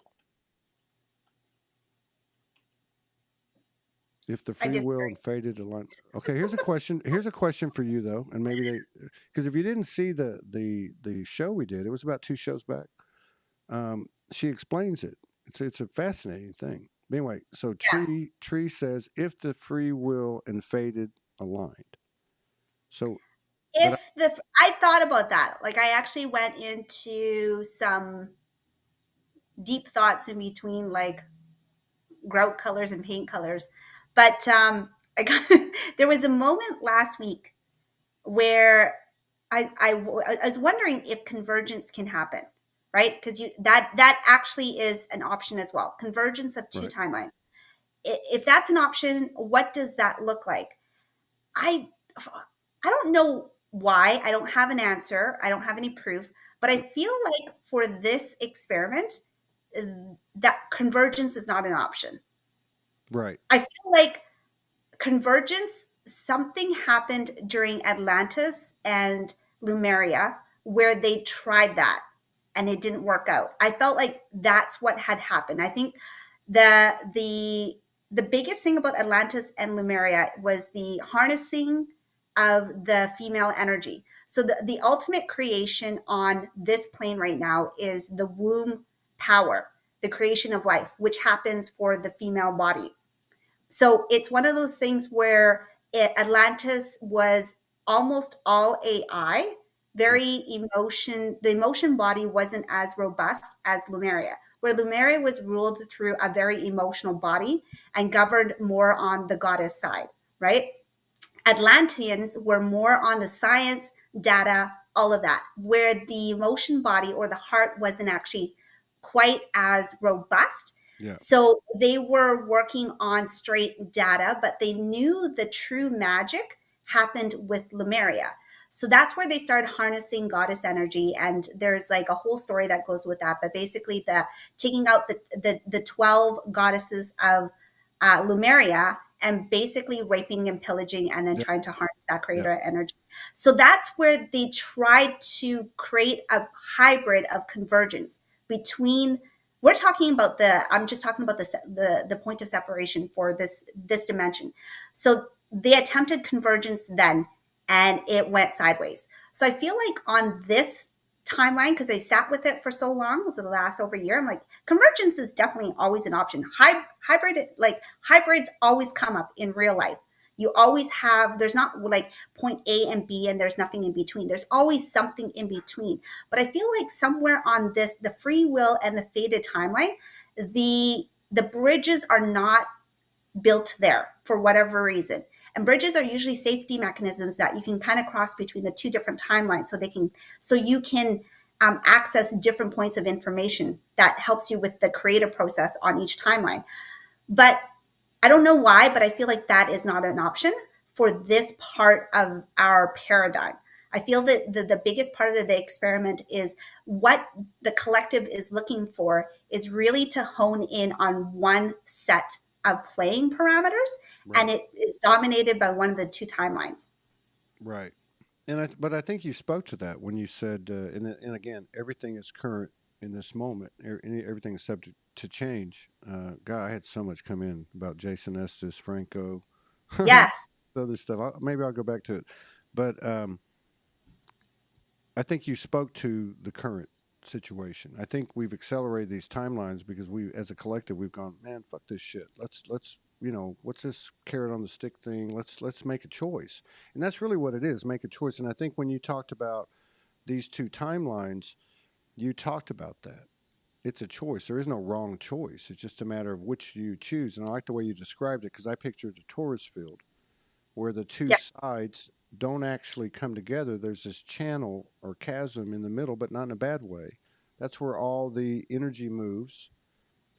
If the I free will disagree. and fated align. Okay, here's a question. Here's a question for you though, and maybe because if you didn't see the show we did, it was about 2 shows back. She explains it. It's a fascinating thing. But anyway, so Yeah. Tree says if the free will and fated aligned. So, but I thought about that. Like I actually went into some deep thoughts in between, like grout colors and paint colors. But I got, there was a moment last week where I was wondering if convergence can happen, right? Because that actually is an option as well. Convergence of two right, timelines. If that's an option, what does that look like? I I don't know why. I don't have an answer. I don't have any proof, but I feel like for this experiment, uh, that convergence is not an option. right, I feel like convergence, something happened during Atlantis and Lemuria where they tried that and it didn't work out. I felt like that's what had happened. I think the biggest thing about Atlantis and Lemuria was the harnessing of the female energy. So the ultimate creation on this plane right now is the womb power, the creation of life, which happens for the female body. So it's one of those things where Atlantis was almost all AI, right, very the emotion body wasn't as robust as Lemuria, where Lemuria was ruled through a very emotional body and governed more on the goddess side, right? Atlanteans were more on the science, data, all of that, where the emotion body or the heart wasn't actually quite as robust. yeah, So they were working on straight data, but they knew the true magic happened with Lemuria. So that's where they started harnessing goddess energy. And there's like a whole story that goes with that. But basically, the taking out the 12 goddesses of Lemuria and basically raping and pillaging and then yeah, trying to harness that yeah, creator energy. So that's where they tried to create a hybrid of convergence between, we're talking about I'm just talking about the point of separation for this dimension. So they attempted convergence then. and it went sideways. So I feel like on this timeline, because I sat with it for so long over the last over a year, I'm like, convergence is definitely always an option. Hybrids always come up in real life. You always have, there's not like point A and B and there's nothing in between. There's always something in between. But I feel like somewhere on this, the free will and the fated timeline, the bridges are not built there for whatever reason. And bridges are usually safety mechanisms that you can kind of cross between the two different timelines, so you can access different points of information that helps you with the creative process on each timeline. But I don't know why, but I feel like that is not an option for this part of our paradigm. I feel that the biggest part of the experiment is what the collective is looking for is really to hone in on one set of playing parameters, Right. and it is dominated by one of the two timelines. Right. But I think you spoke to that when you said, and again, everything is current in this moment. Everything is subject to change. God, I had so much come in about Jason Estes, Franco, Yes. other stuff. Maybe I'll go back to it. But I think you spoke to the current situation. I think we've accelerated these timelines because we, as a collective, we've gone, man, fuck this shit. Let's what's this carrot on the stick thing? Let's make a choice, and that's really what it is, make a choice. And I think when you talked about these two timelines, you talked about that. It's a choice. There is no wrong choice. It's just a matter of which you choose. And I like the way you described it because I pictured a torus field where the two Yeah. sides don't actually come together. There's this channel or chasm in the middle, but not in a bad way. That's where all the energy moves.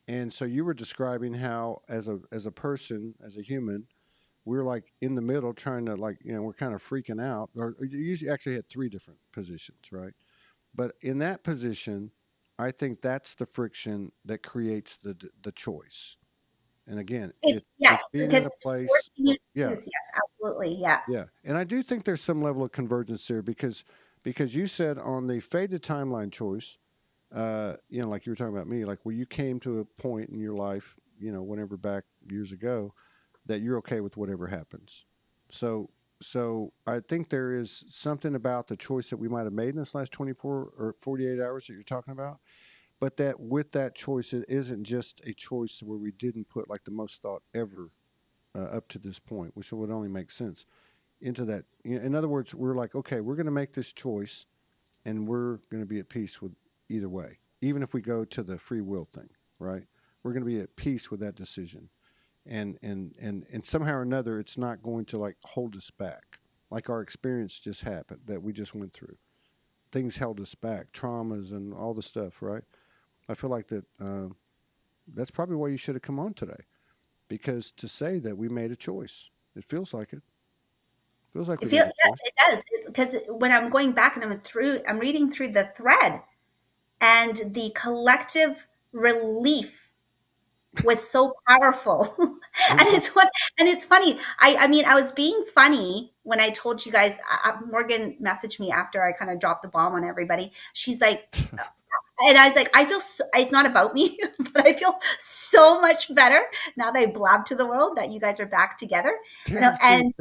And so you were describing how, as a person, as a human, we're like in the middle, trying to we're kind of freaking out. Or you usually actually had three different positions, right? But in that position, I think that's the friction that creates the choice. And again, it's being Because in a it's place. forcing you to Yeah, choose. Yes, absolutely. Yeah. yeah, and I do think there's some level of convergence there because you said on the faded timeline choice, like you were talking about me, like where you came to a point in your life, whenever back years ago, that you're okay with whatever happens. So so I think there is something about the choice that we might have made in this last 24 or 48 hours that you're talking about, but that with that choice, it isn't just a choice where we didn't put like the most thought ever up to this point, which would only make sense into that. In other words, we're like, okay, we're going to make this choice and we're going to be at peace with either way. Even if we go to the free will thing, right? We're going to be at peace with that decision. And somehow or another, it's not going to like hold us back. Like our experience just happened that we just went through. Things held us back, traumas and all the stuff, right? I feel like that that's probably why you should have come on today. Because to say that we made a choice, it feels like it. Feels like we made a Yes, choice. it does. Because when I'm going back and I'm reading through the thread, and the collective relief was so powerful. It was. And it's funny. I mean, I was being funny when I told you guys. Morgan messaged me after I kind of dropped the bomb on everybody. She's like, and I was like, I feel it's not about me, but I feel so much better now that I blabbed to the world that you guys are back together. Yeah, And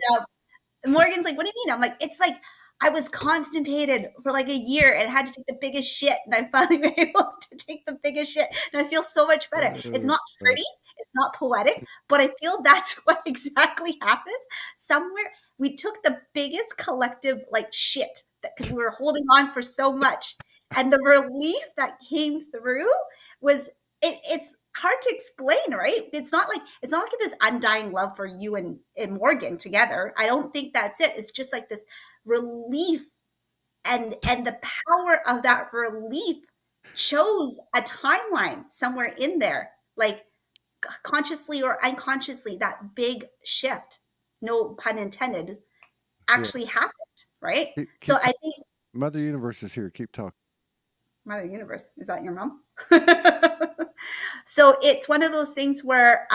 Morgan's like, what do you mean? I'm like, it's like I was constipated for like a year and had to take the biggest shit. And I finally were able to take the biggest shit. And I feel so much better. It's not right. pretty, it's not poetic, but I feel that's what exactly happens. Somewhere we took the biggest collective like shit because we were holding on for so much. And the relief that came through was it's hard to explain, right? It's not like this undying love for you and Morgan together. I don't think that's it. It's just like this relief, and the power of that relief chose a timeline somewhere in there, like consciously or unconsciously, that big shift, no pun intended, Yeah. actually happened, right? So Keep I talking. think Mother Universe is here. Keep talking. Mother Universe, is that your mom? So it's one of those things where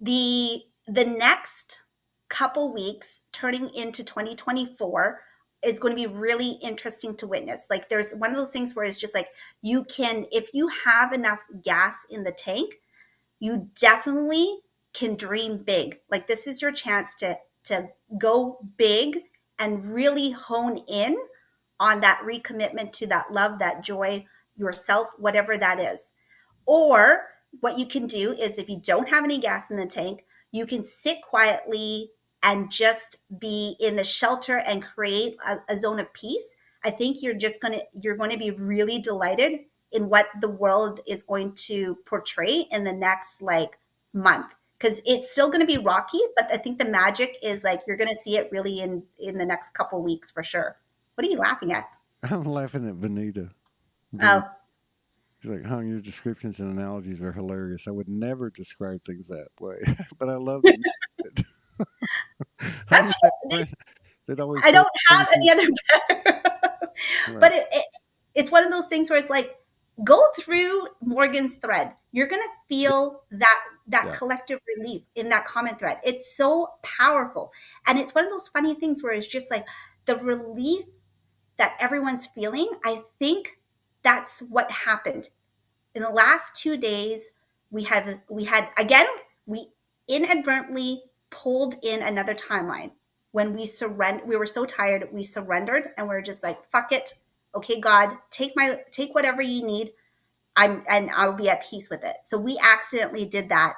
the next couple weeks turning into 2024 is going to be really interesting to witness. Like there's one of those things where it's just like you can, if you have enough gas in the tank, you definitely can dream big. Like this is your chance to go big and really hone in on that recommitment to that love, that joy, yourself, whatever that is. Or what you can do is, if you don't have any gas in the tank, you can sit quietly and just be in the shelter and create a zone of peace. I think you're going to be really delighted in what the world is going to portray in the next like month, because it's still going to be rocky, but I think the magic is like you're going to see it really in the next couple weeks for sure. What are you laughing at? I'm laughing at Vanita. Oh, She's like, "Hung, your descriptions and analogies are hilarious. I would never describe things that way, but I love that you did." I'm that's that friend that always I says don't funny have any things. other better. Right. But it's one of those things where it's like, go through Morgan's thread. You're gonna Yeah. feel that Yeah. collective relief in that comment thread. It's so powerful. And it's one of those funny things where it's just like the relief that everyone's feeling. I think that's what happened in the last 2 days. We had again, we inadvertently pulled in another timeline. When we were so tired, we surrendered, and we're just like, fuck it. Okay, God, take whatever you need. And I'll be at peace with it. So we accidentally did that,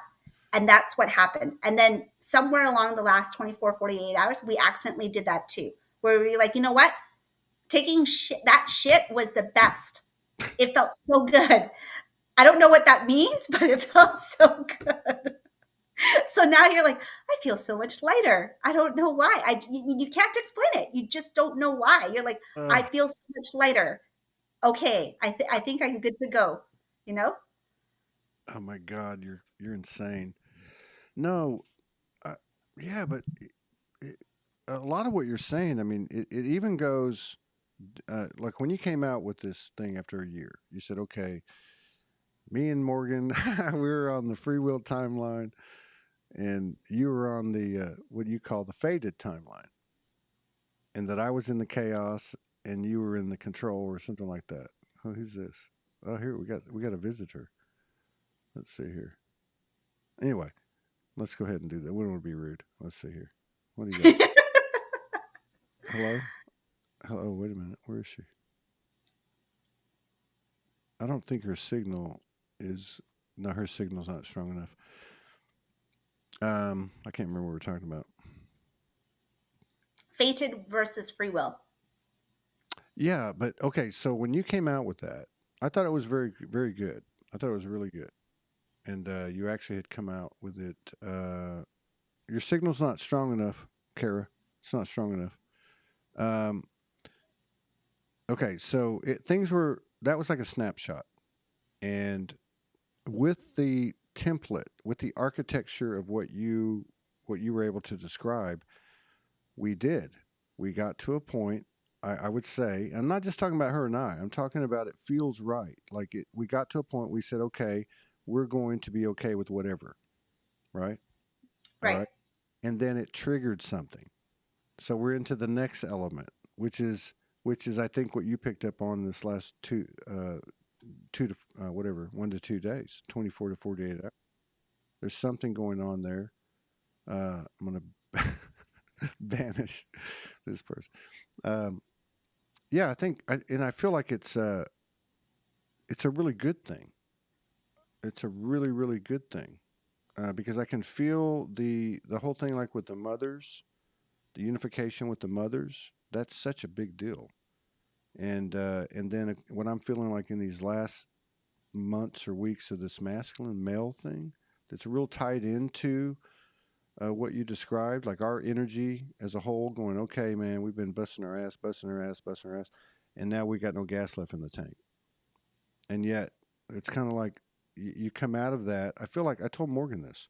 and that's what happened. And then somewhere along the last 24, 48 hours, we accidentally did that too, where we were like, you know what, taking that shit was the best. It felt so good. I don't know what that means, but it felt so good. So now you're like, I feel so much lighter. I don't know why. You can't explain it. You just don't know why. You're like, I Uh, feel so much lighter. Okay, I think I'm good to go. You know? oh my God, you're insane. No, uh, yeah, but it, a lot of what you're saying, I mean, it even goes like when you came out with this thing after a year, you said, okay, me and Morgan, we were on the free will timeline, and you were on the what you call the faded timeline, and that I was in the chaos and you were in the control or something like that. Oh, who's this? Oh, here we got a visitor. Let's see here. Anyway, let's go ahead and do that. We don't want to be rude. Let's see here. What do you got? Hello? Hello, wait a minute. Where is she? I don't think her signal is. No, her signal's not strong enough. I can't remember what we're talking about. Fated versus free will. Yeah, but okay. So when you came out with that, I thought it was very, very good. I thought it was really good, and you actually had come out with it. Your signal's not strong enough, Kara. It's not strong enough. Um, okay, so things were that was like a snapshot, and with the template, with the architecture of what you were able to describe, we did. We got to a point. I would say, I'm not just talking about her and I. I'm talking about it feels right. Like it. We got to a point. We said, okay, we're going to be okay with whatever. Right. All Right. right. And then it triggered something. So we're into the next element, which is I think what you picked up on this last two to whatever 1 to 2 days, 24 to 48 hours. There's something going on there. I'm gonna banish this person. Um, yeah, I feel like it's a really good thing. It's a really really good thing because I can feel the whole thing like with the mothers, the unification with the mothers. That's such a big deal. And then what I'm feeling like in these last months or weeks of this masculine male thing, that's real tied into what you described, like our energy as a whole, going, okay, man, we've been busting our ass, busting our ass, busting our ass, and now we got no gas left in the tank. And yet, it's kind of like you come out of that. I feel like I told Morgan this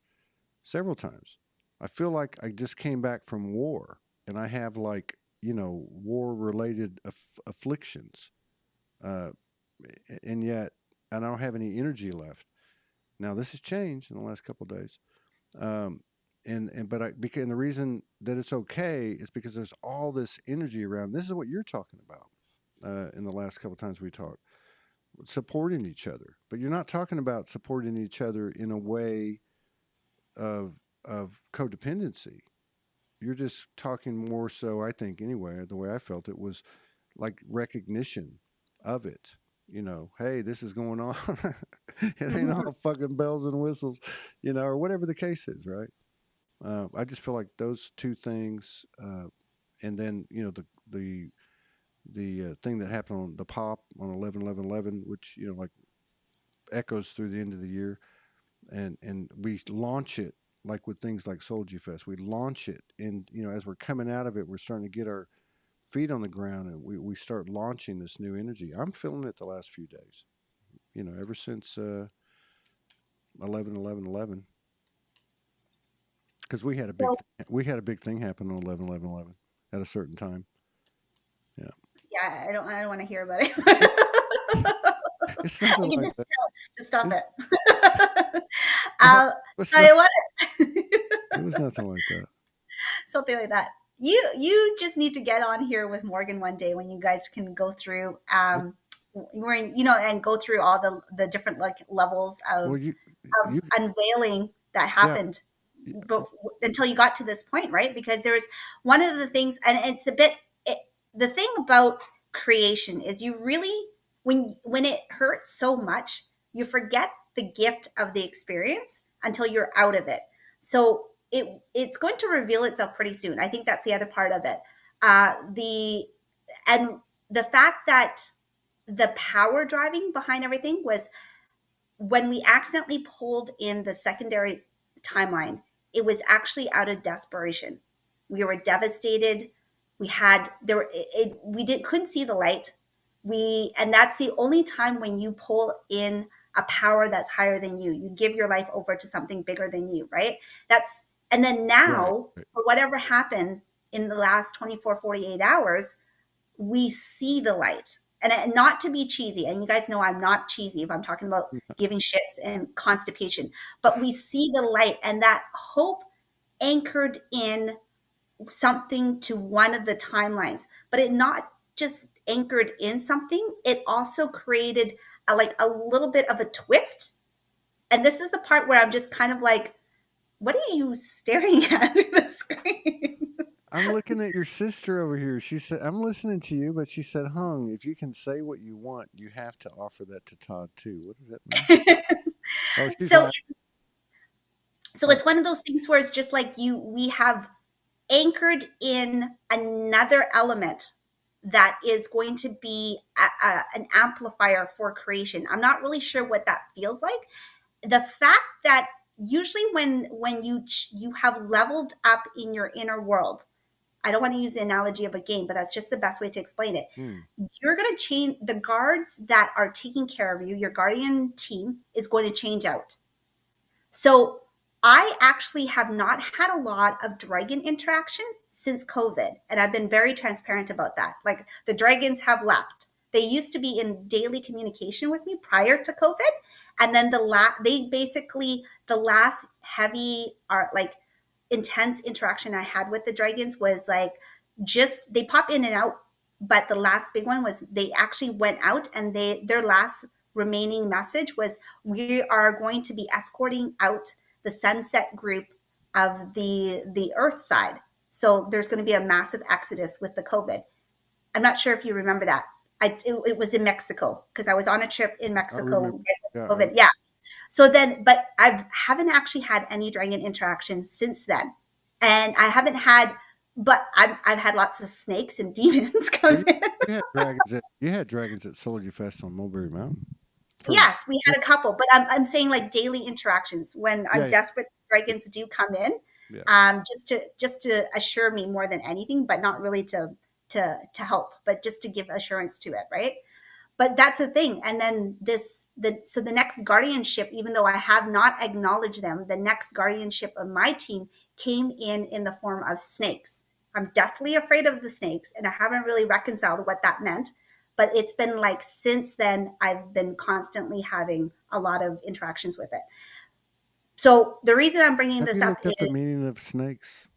several times. I feel like I just came back from war, and I have like war related afflictions, uh, and yet I don't have any energy left. Now this has changed in the last couple of days. Um, and but I because and the reason that it's okay is because there's all this energy around. This is what you're talking about in the last couple of times we talked, supporting each other. But you're not talking about supporting each other in a way of codependency. you're just talking more so, I think anyway, the way I felt it was like recognition of it. Hey, this is going on. It ain't all fucking bells and whistles, or whatever the case is, right? I just feel like those two things, and then the thing that happened on the pop on 11/11/11, which like echoes through the end of the year, and we launch it like with things like Soulogy Fest. We launch it, and as we're coming out of it, we're starting to get our feet on the ground, and we start launching this new energy. I'm feeling it the last few days. Ever since 11/11/11, because So we had a big thing happen on 11/11/11 at a certain time. Yeah, yeah, I don't want to hear about it. it's I nothing can like just that. tell. Just stop It, it. no, it's Tell not. you what. It was nothing like that. Something like that. You just need to get on here with Morgan one day when you guys can go through and go through all the different like levels Well, of you, unveiling that yeah. happened until you got to this point, right? Because there's one of the things, and it's a bit the thing about creation is you really when it hurts so much, you forget the gift of the experience until you're out of it. So it's going to reveal itself pretty soon. I think that's the other part of it. The and the fact that the power driving behind everything was when we accidentally pulled in the secondary timeline, it was actually out of desperation. We were devastated. We had there. We did couldn't see the light. And that's the only time when you pull in a power that's higher than you. You give your life over to something bigger than you, right? And then Right. now, Right. for whatever happened in the last 24, 48 hours, we see the light. And not to be cheesy, and you guys know I'm not cheesy if I'm talking about giving shits and constipation, but we see the light and that hope anchored in something to one of the timelines, but it not just anchored in something, it also created like a little bit of a twist. And this is the part where I'm just kind of like, what are you staring at through the screen? I'm looking at your sister over here. She said, "I'm listening to you," but she said, "Hung, if you can say what you want, you have to offer that to Todd too." What does that mean? Oh, she's so laughing. so it's one of those things where it's just like we have anchored in another element that is going to be an amplifier for creation. I'm not really sure what that feels like. The fact that usually when you have leveled up in your inner world, I don't want to use the analogy of a game, but that's just the best way to explain it. Hmm. You're going to change the guards that are taking care of you. Your guardian team is going to change out. So I actually have not had a lot of dragon interaction since COVID, and I've been very transparent about that. Like the dragons have left. They used to be in daily communication with me prior to COVID, and then the last heavy are like intense interaction I had with the dragons was like just they pop in and out, but the last big one was they actually went out and their last remaining message was we are going to be escorting out the sunset group of the earth side. So there's going to be a massive exodus with the COVID. I'm not sure if you remember that. It was in Mexico because I was on a trip in I remember. Mexico. Yeah. COVID, yeah. So then, but I haven't actually had any dragon interaction since then, and I haven't had. But I've had lots of snakes and demons Well, come in. you had dragons at Soldier Fest on Mulberry Mountain. For Yes, we had a couple, but I'm saying like daily interactions when I'm yeah, desperate. Dragons do come in, yeah. just to assure me more than anything, but not really to help, but just to give assurance to it, right? But that's the thing. And then the next guardianship, even though I have not acknowledged them, the next guardianship of my team came in the form of snakes. I'm deathly afraid of the snakes, and I haven't really reconciled what that meant. But it's been like since then, I've been constantly having a lot of interactions with it. So the reason I'm bringing Have this you up looked up the is, meaning of snakes?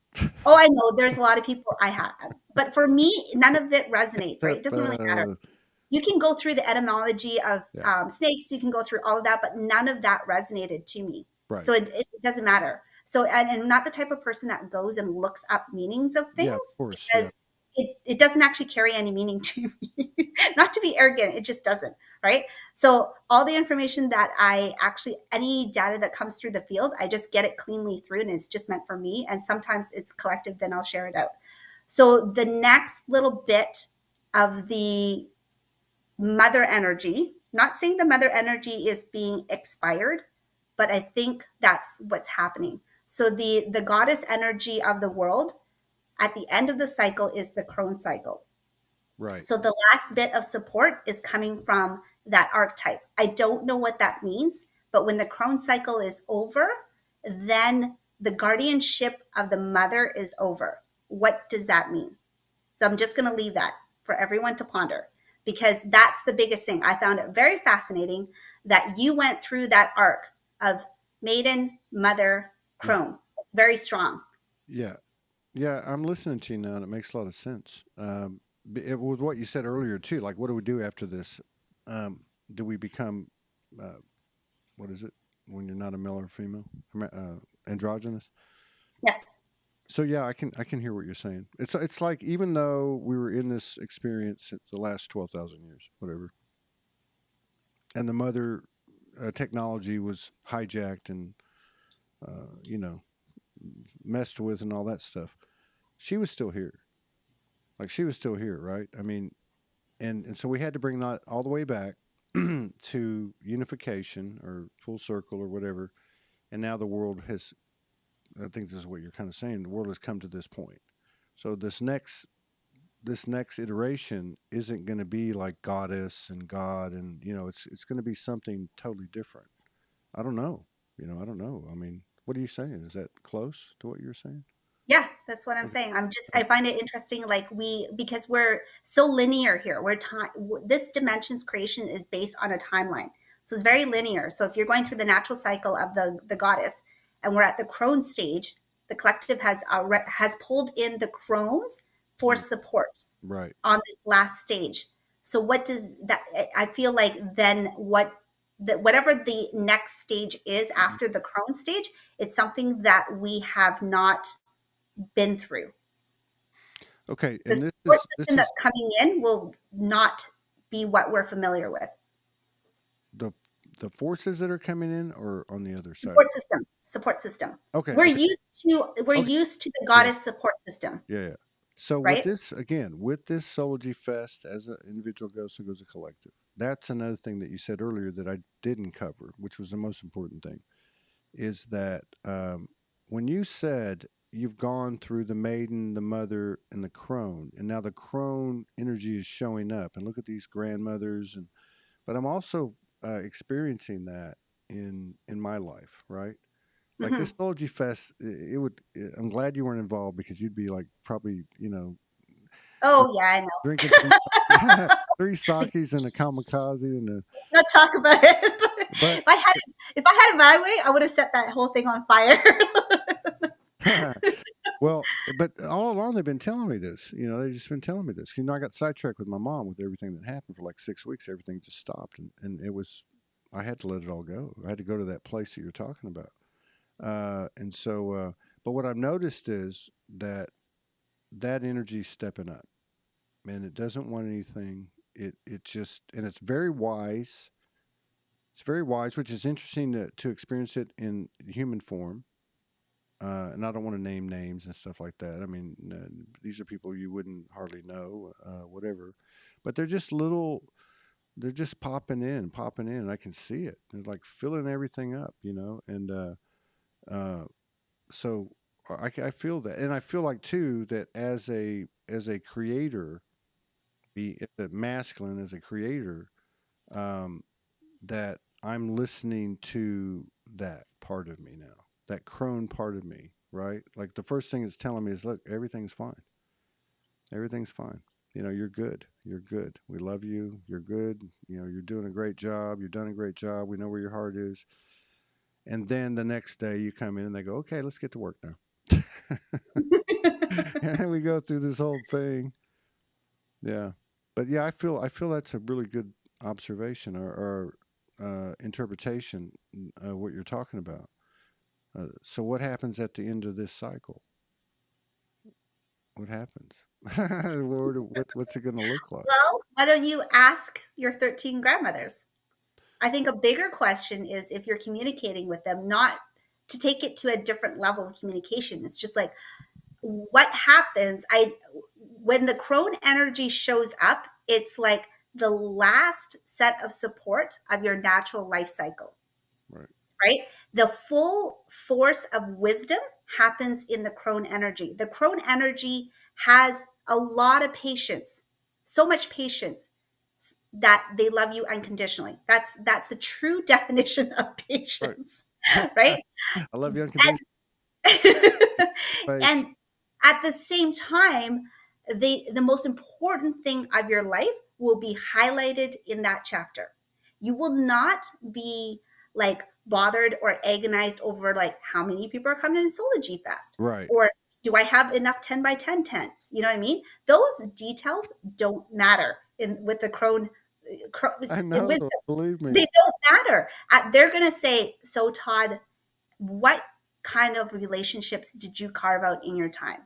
oh, I know there's a lot of people I have, but for me, none of it resonates, right? Up, It doesn't really matter. You can go through the etymology of yeah. snakes, you can go through all of that, but none of that resonated to me. Right. So it doesn't matter. So, and I'm not the type of person that goes and looks up meanings of things Yeah, of course. Yeah. because it doesn't actually carry any meaning to me. Not to be arrogant, it just doesn't, right? So all the information that I actually, any data that comes through the field, I just get it cleanly through and it's just meant for me. And sometimes it's collective, then I'll share it out. So the next little bit of the mother energy, not saying the mother energy is being expired, but I think that's what's happening. So the goddess energy of the world at the end of the cycle is the crone cycle. Right. So the last bit of support is coming from that archetype. I don't know what that means, but when the crone cycle is over, then the guardianship of the mother is over. What does that mean? So I'm just going to leave that for everyone to ponder because that's the biggest thing. I found it very fascinating that you went through that arc of maiden, mother, Yeah. crone. It's very strong. Yeah. Yeah. I'm listening to you now, and it makes a lot of sense. With what you said earlier too, like what do we do after this? Do we become what is it when you're not a male or female? Androgynous. Yes. So yeah, I can hear what you're saying. It's like even though we were in this experience since the last 12,000 years, whatever, and the mother technology was hijacked and you know messed with and all that stuff, she was still here. Like she was still here, right? I mean, and so we had to bring that all the way back to unification or full circle or whatever. And now the world has, I think this is what you're kind of saying, the world has come to this point. So this next iteration isn't going to be like goddess and god, and it's going to be something totally different. I don't know. I don't know. I mean, what are you saying? Is that close to what you're saying? Yeah, that's what I'm Okay. saying. I Okay. find it interesting, like because we're so linear here. This dimension's creation is based on a timeline. So it's very linear. So if you're going through the natural cycle of the goddess and we're at the crone stage, the collective has pulled in the crones for Mm, support right. on this last stage. So what does that, I feel like then whatever the next stage is Mhm. after the crone stage, it's something that we have not been through. Okay, The and this support is this system that's is coming in will not be what we're familiar with. the the forces that are coming in, or on the other side. Support system. Okay, We're okay, used to we're okay. used to the Yeah, goddess support system, yeah, yeah. So with right? this again, with this Soulogy Fest as an individual goes, so goes a collective. That's another thing that you said earlier that I didn't cover, which was the most important thing, is that when you said you've gone through the maiden, the mother, and the crone, and now the crone energy is showing up, and look at these grandmothers, but I'm also experiencing that in my life, right? Like this Hmm. Soulgy Fest, it would. I'm glad you weren't involved because you'd be like probably drink, Oh yeah, I know. drinking three It's like, sakis and a kamikaze and let's not talk about it. but If I had it my way, I would have set that whole thing on fire. well, but all along they've been telling me this. They've just been telling me this. I got sidetracked with my mom with everything that happened for like 6 weeks. Everything just stopped, and it was. I had to let it all go. I had to go to that place that you're talking about. And so, but what I've noticed is that energy's stepping up, and it doesn't want anything. It just, and it's very wise. It's very wise, which is interesting to experience it in human form. And I don't want to name names and stuff like that. I mean, these are people you wouldn't hardly know, whatever. But they're just little. They're just popping in. And I can see it. They're like filling everything up, and uh, so I feel that, and I feel like too that as a creator, be it masculine as a creator, um, that I'm listening to that part of me now, that crone part of me, right? Like the first thing it's telling me is, look, everything's fine, everything's fine. You're good. You're good. We love you. You're good. You're doing a great job. You've done a great job. We know where your heart is. And then the next day you come in and they go, okay, let's get to work now. And we go through this whole thing. Yeah. But yeah, I feel that's a really good observation or interpretation of what you're talking about. So what happens at the end of this cycle? What happens? What's it going to look like? Well, why don't you ask your 13 grandmothers? I think a bigger question is if you're communicating with them, not to take it to a different level of communication. It's just like what happens when the crone energy shows up, it's like the last set of support of your natural life cycle. Right. Right? The full force of wisdom happens in the crone energy. The crone energy has a lot of patience, so much patience that they love you unconditionally. That's the true definition of Right. patience, right? I love you unconditionally. And at the same time, the most important thing of your life will be highlighted in that chapter. You will not be like bothered or agonized over like how many people are coming to soulogy fest, Right. or do I have enough 10 by 10 tents? You know what I mean? Those details don't matter in with the crone. I know. Wisdom. Believe me. They don't matter. They're going to say, so Todd, what kind of relationships did you carve out in your time?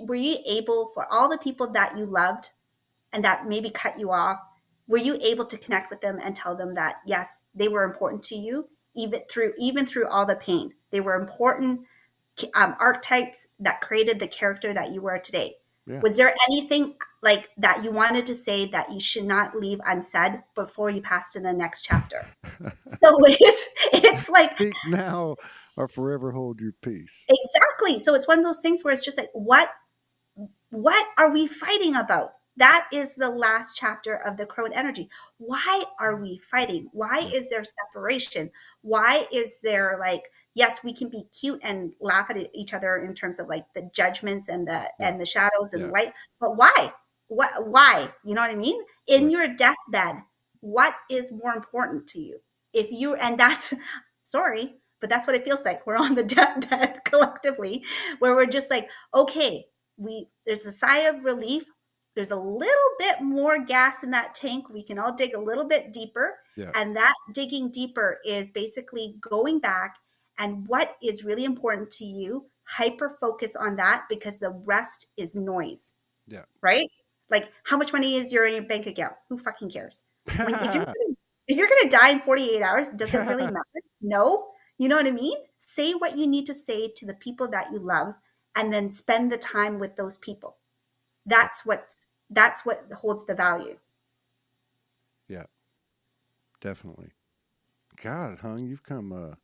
Were you able, for all the people that you loved and that maybe cut you off, were you able to connect with them and tell them that yes, they were important to you, even through all the pain? They were important archetypes that created the character that you were today. Yeah. Was there anything like that you wanted to say that you should not leave unsaid before you passed to the next chapter? So it's like, Speak now or forever hold your peace. exactly. So it's one of those things where it's just like, what are we fighting about? That is the last chapter of the crone energy. Why are we fighting? Why Yeah. is there separation? Why is there like, yes, we can be cute and laugh at each other in terms of like the judgments and the shadows and Yeah. light, but why? Why? You know what I mean? In Right. your deathbed, what is more important to you? If you and that's sorry, but that's what it feels like. We're on the deathbed collectively, where we're just like, okay, there's a sigh of relief. There's a little bit more gas in that tank. We can all dig a little bit deeper. Yeah. And that digging deeper is basically going back and what is really important to you, hyper focus on that because the rest is noise. Yeah. Right? Like how much money is in your bank account? Who fucking cares? Like if you're gonna die in 48 hours, does it really matter? No. You know what I mean? Say what you need to say to the people that you love and then spend the time with those people. That's what holds the value. Yeah. Definitely. God, Hung, you've come.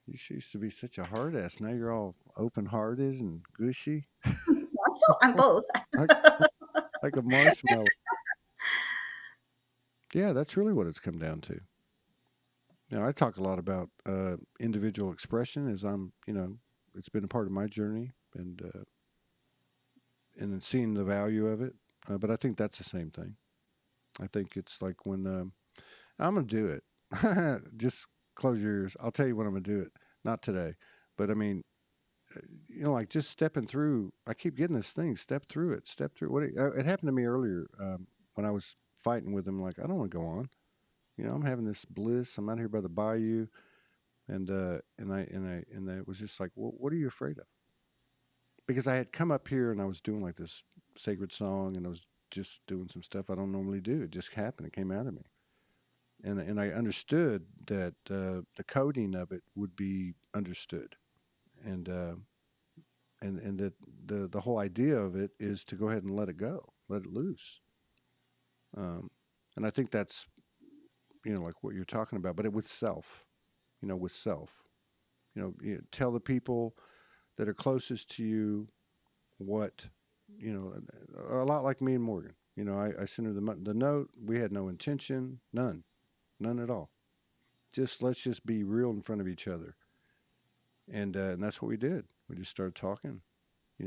You used to be such a hard ass. Now you're all open hearted and gushy, I'm both. like, like a marshmallow. Yeah, that's really what it's come down to. I talk a lot about individual expression as it's been a part of my journey and then seeing the value of it. But I think that's the same thing. I think it's like when I'm going to do it. Just close your ears. I'll tell you when I'm going to do it. Not today. But I mean, like just stepping through. I keep getting this thing. Step through it. Step through. It happened to me earlier when I was fighting with him. Like, I don't want to go on. I'm having this bliss. I'm out here by the bayou. And I was just like, well, what are you afraid of? Because I had come up here and I was doing like this sacred song and I was just doing some stuff I don't normally do. It just happened. It came out of me. And I understood that the coding of it would be understood. And that the whole idea of it is to go ahead and let it go, let it loose. And I think that's, like what you're talking about, but with self, with self, tell the people that are closest to you what, a lot like me and Morgan. I sent her the note. We had no intention, none at all. Let's just be real in front of each other. And that's what we did. We just started talking,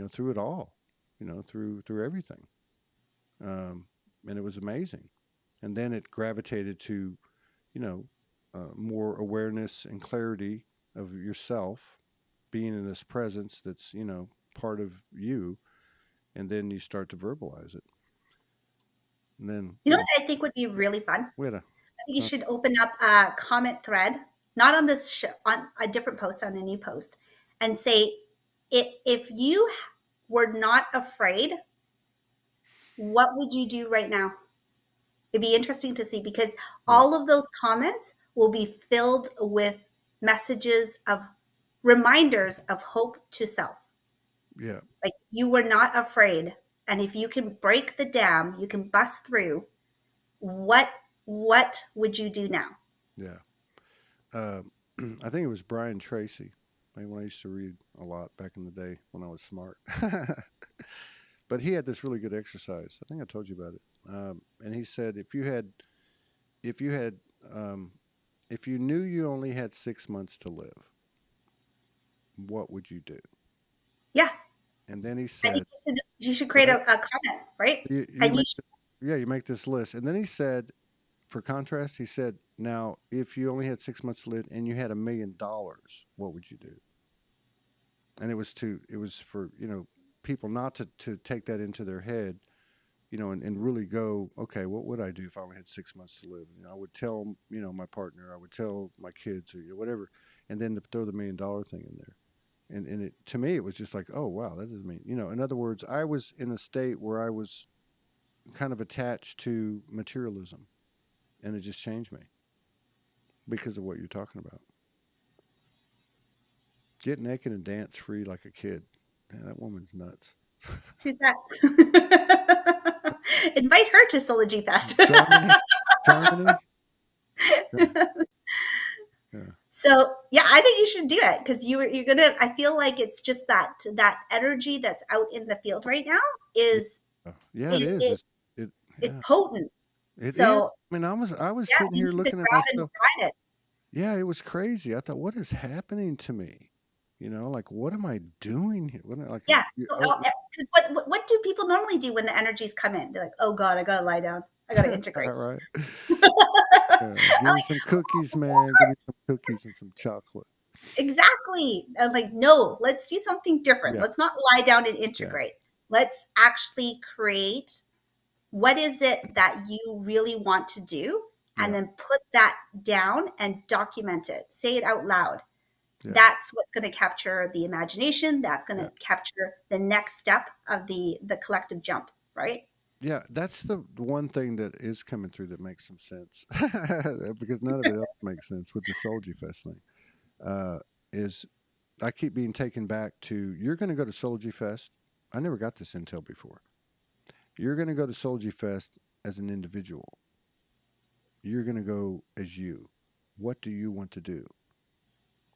through it all, through everything. And it was amazing. And then it gravitated to, more awareness and clarity of yourself, being in this presence that's, part of you. And then you start to verbalize it. And then You know what I think would be really fun? we had I think you should open up a comment thread not on this on a different post, on a new post, and say, if you were not afraid, what would you do right now? It'd be interesting to see, because Yeah. all of those comments will be filled with messages of reminders of hope to self. Yeah. Like, you were not afraid. And if you can break the dam, you can bust through. What would you do now? Yeah. I think it was Brian Tracy. When I used to read a lot back in the day when I was smart. But he had this really good exercise. I think I told you about it. And he said, if you had, um, if you knew you only had 6 months to live, what would you do? Yeah. And then he And said, you should create right, a comment, right? you And you make, yeah, you make this list. And then he said, for contrast, he said, now, if you only had 6 months to live and you had $1 million, what would you do? And it was for, people not to take that into their head, and really go, okay, what would I do if I only had 6 months to live? I would tell, my partner, I would tell my kids, or whatever, and then to throw the $1 million thing in there. And it, to me, it was just like, oh, wow, that doesn't mean, in other words, I was in a state where I was kind of attached to materialism, and it just changed me because of what you're talking about. Get naked and dance free like a kid. Man, that woman's nuts. Who's that? Invite her to Soulogy Fest. Germany, Germany. Yeah, yeah, So yeah, I think you should do it, because you're gonna. I feel like it's just that energy that's out in the field right now is yeah. Yeah, it it, is. it It. it's Yeah, potent. it is. So I mean, I was yeah, sitting you here need to looking at grab and myself. try it. Yeah, it was crazy. I thought, what is happening to me? Like, what am I doing here? Like, Yeah. So, 'cause what do people normally do when the energies come in? They're like, oh God, I gotta lie down. I gotta integrate. all right. Give me some cookies, man. Give me some cookies and some chocolate. Exactly. I was like, no, let's do something different. Yeah, Let's not lie down and yeah, integrate. Let's actually create what is it that you really want to do, and yeah, then put that down and document it. Say it out loud. yeah, That's what's going to capture the imagination. That's going yeah. to capture the next step of the collective jump, right? Yeah, that's the one thing that is coming through that makes some sense, because none of it else makes sense with the Solji Fest thing. Uh, is I keep being taken back to, you're going to go to Solji Fest. I never got this intel before. You're going to go to Solji Fest as an individual. You're going to go as you. What do you want to do?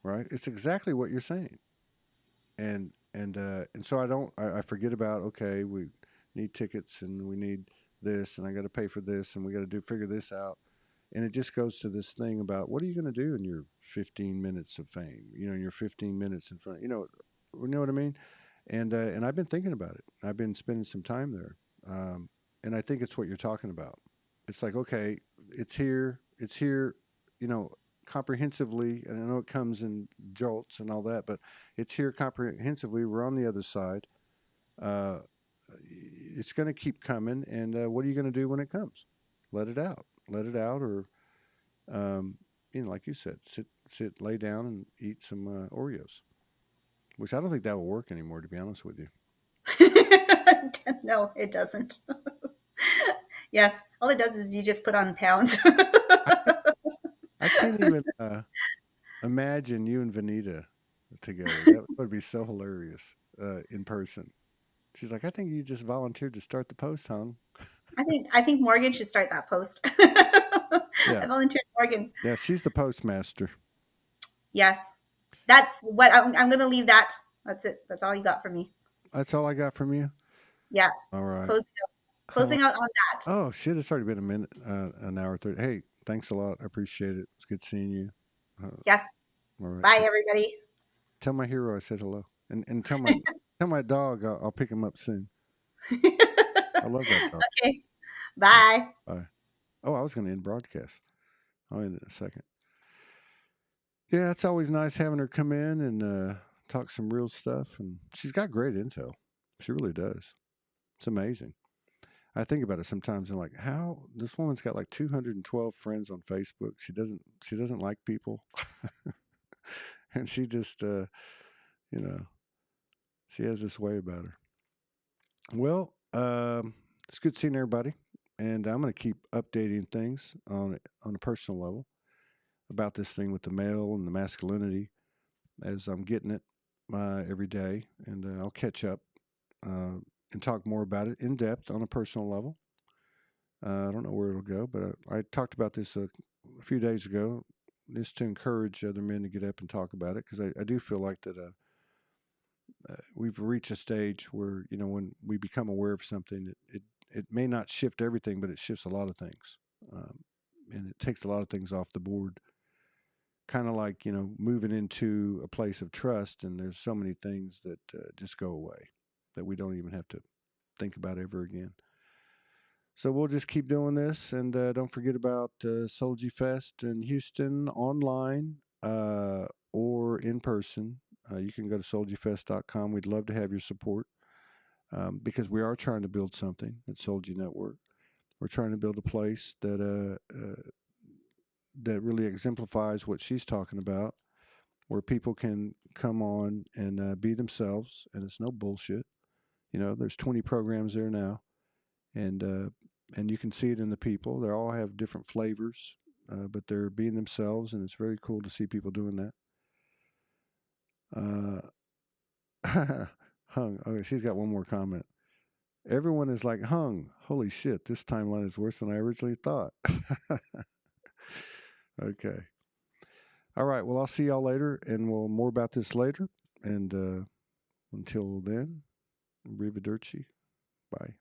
Right? It's exactly what you're saying. And so I forget about, okay, we need tickets and we need this and I got to pay for this and we got to figure this out. And it just goes to this thing about, what are you going to do in your 15 minutes of fame, in your 15 minutes in front, what I mean? And I've been thinking about it. I've been spending some time there. And I think it's what you're talking about. It's like, okay, it's here, you know, comprehensively. And I know it comes in jolts and all that, but it's here comprehensively. We're on the other side. Uh, it's going to keep coming. And what are you going to do when it comes? Let it out. Let it out, or like you said, sit, lay down, and eat some Oreos. Which I don't think that will work anymore, to be honest with you. No, it doesn't. Yes, all it does is you just put on pounds. I can't even imagine you and Vanita together. That would be so hilarious in person. She's like, I think you just volunteered to start the post, hon. I think Morgan should start that post. Yeah, I volunteered Morgan. yeah, she's the postmaster. Yes, that's what I'm going to leave that. That's it. That's all you got from me. That's all I got from you. Yeah, All right. closing out, How long? closing out on that. Oh shit! It's already been a minute, an hour 30. Hey, thanks a lot. I appreciate it. It's good seeing you. Yes. All right. Bye, everybody. Tell my hero I said hello, and tell my dog I'll pick him up soon. I love that dog. Okay. Bye. Bye. Oh, I was going to end broadcast. I'll end it in a second. Yeah, it's always nice having her come in and talk some real stuff, and she's got great intel. She really does. It's amazing. I think about it sometimes and like, how this woman's got like 212 friends on Facebook. She doesn't like people, and she just you know she has this way about her. Well, it's good seeing everybody, and I'm going to keep updating things on a personal level about this thing with the male and the masculinity as I'm getting it every day, and I'll catch up and talk more about it in depth on a personal level. I don't know where it'll go, but I talked about this a few days ago, just to encourage other men to get up and talk about it, because I do feel like that we've reached a stage where, when we become aware of something, it may not shift everything, but it shifts a lot of things, and it takes a lot of things off the board. Kind of like moving into a place of trust, and there's so many things that just go away that we don't even have to think about ever again. So we'll just keep doing this, and don't forget about Soulogy Fest in Houston, online or in person. You can go to soulogyfest.com. We'd love to have your support, because we are trying to build something at Soulogy Network. We're trying to build a place that that really exemplifies what she's talking about, where people can come on and be themselves, and it's no bullshit. There's 20 programs there now, and you can see it in the people. They all have different flavors, but they're being themselves, and it's very cool to see people doing that. Hung. Okay, she's got one more comment. Everyone is like, Hung, holy shit, this timeline is worse than I originally thought. Okay. All right. Well, I'll see y'all later, and we'll more about this later. And until then, arrivederci. Bye.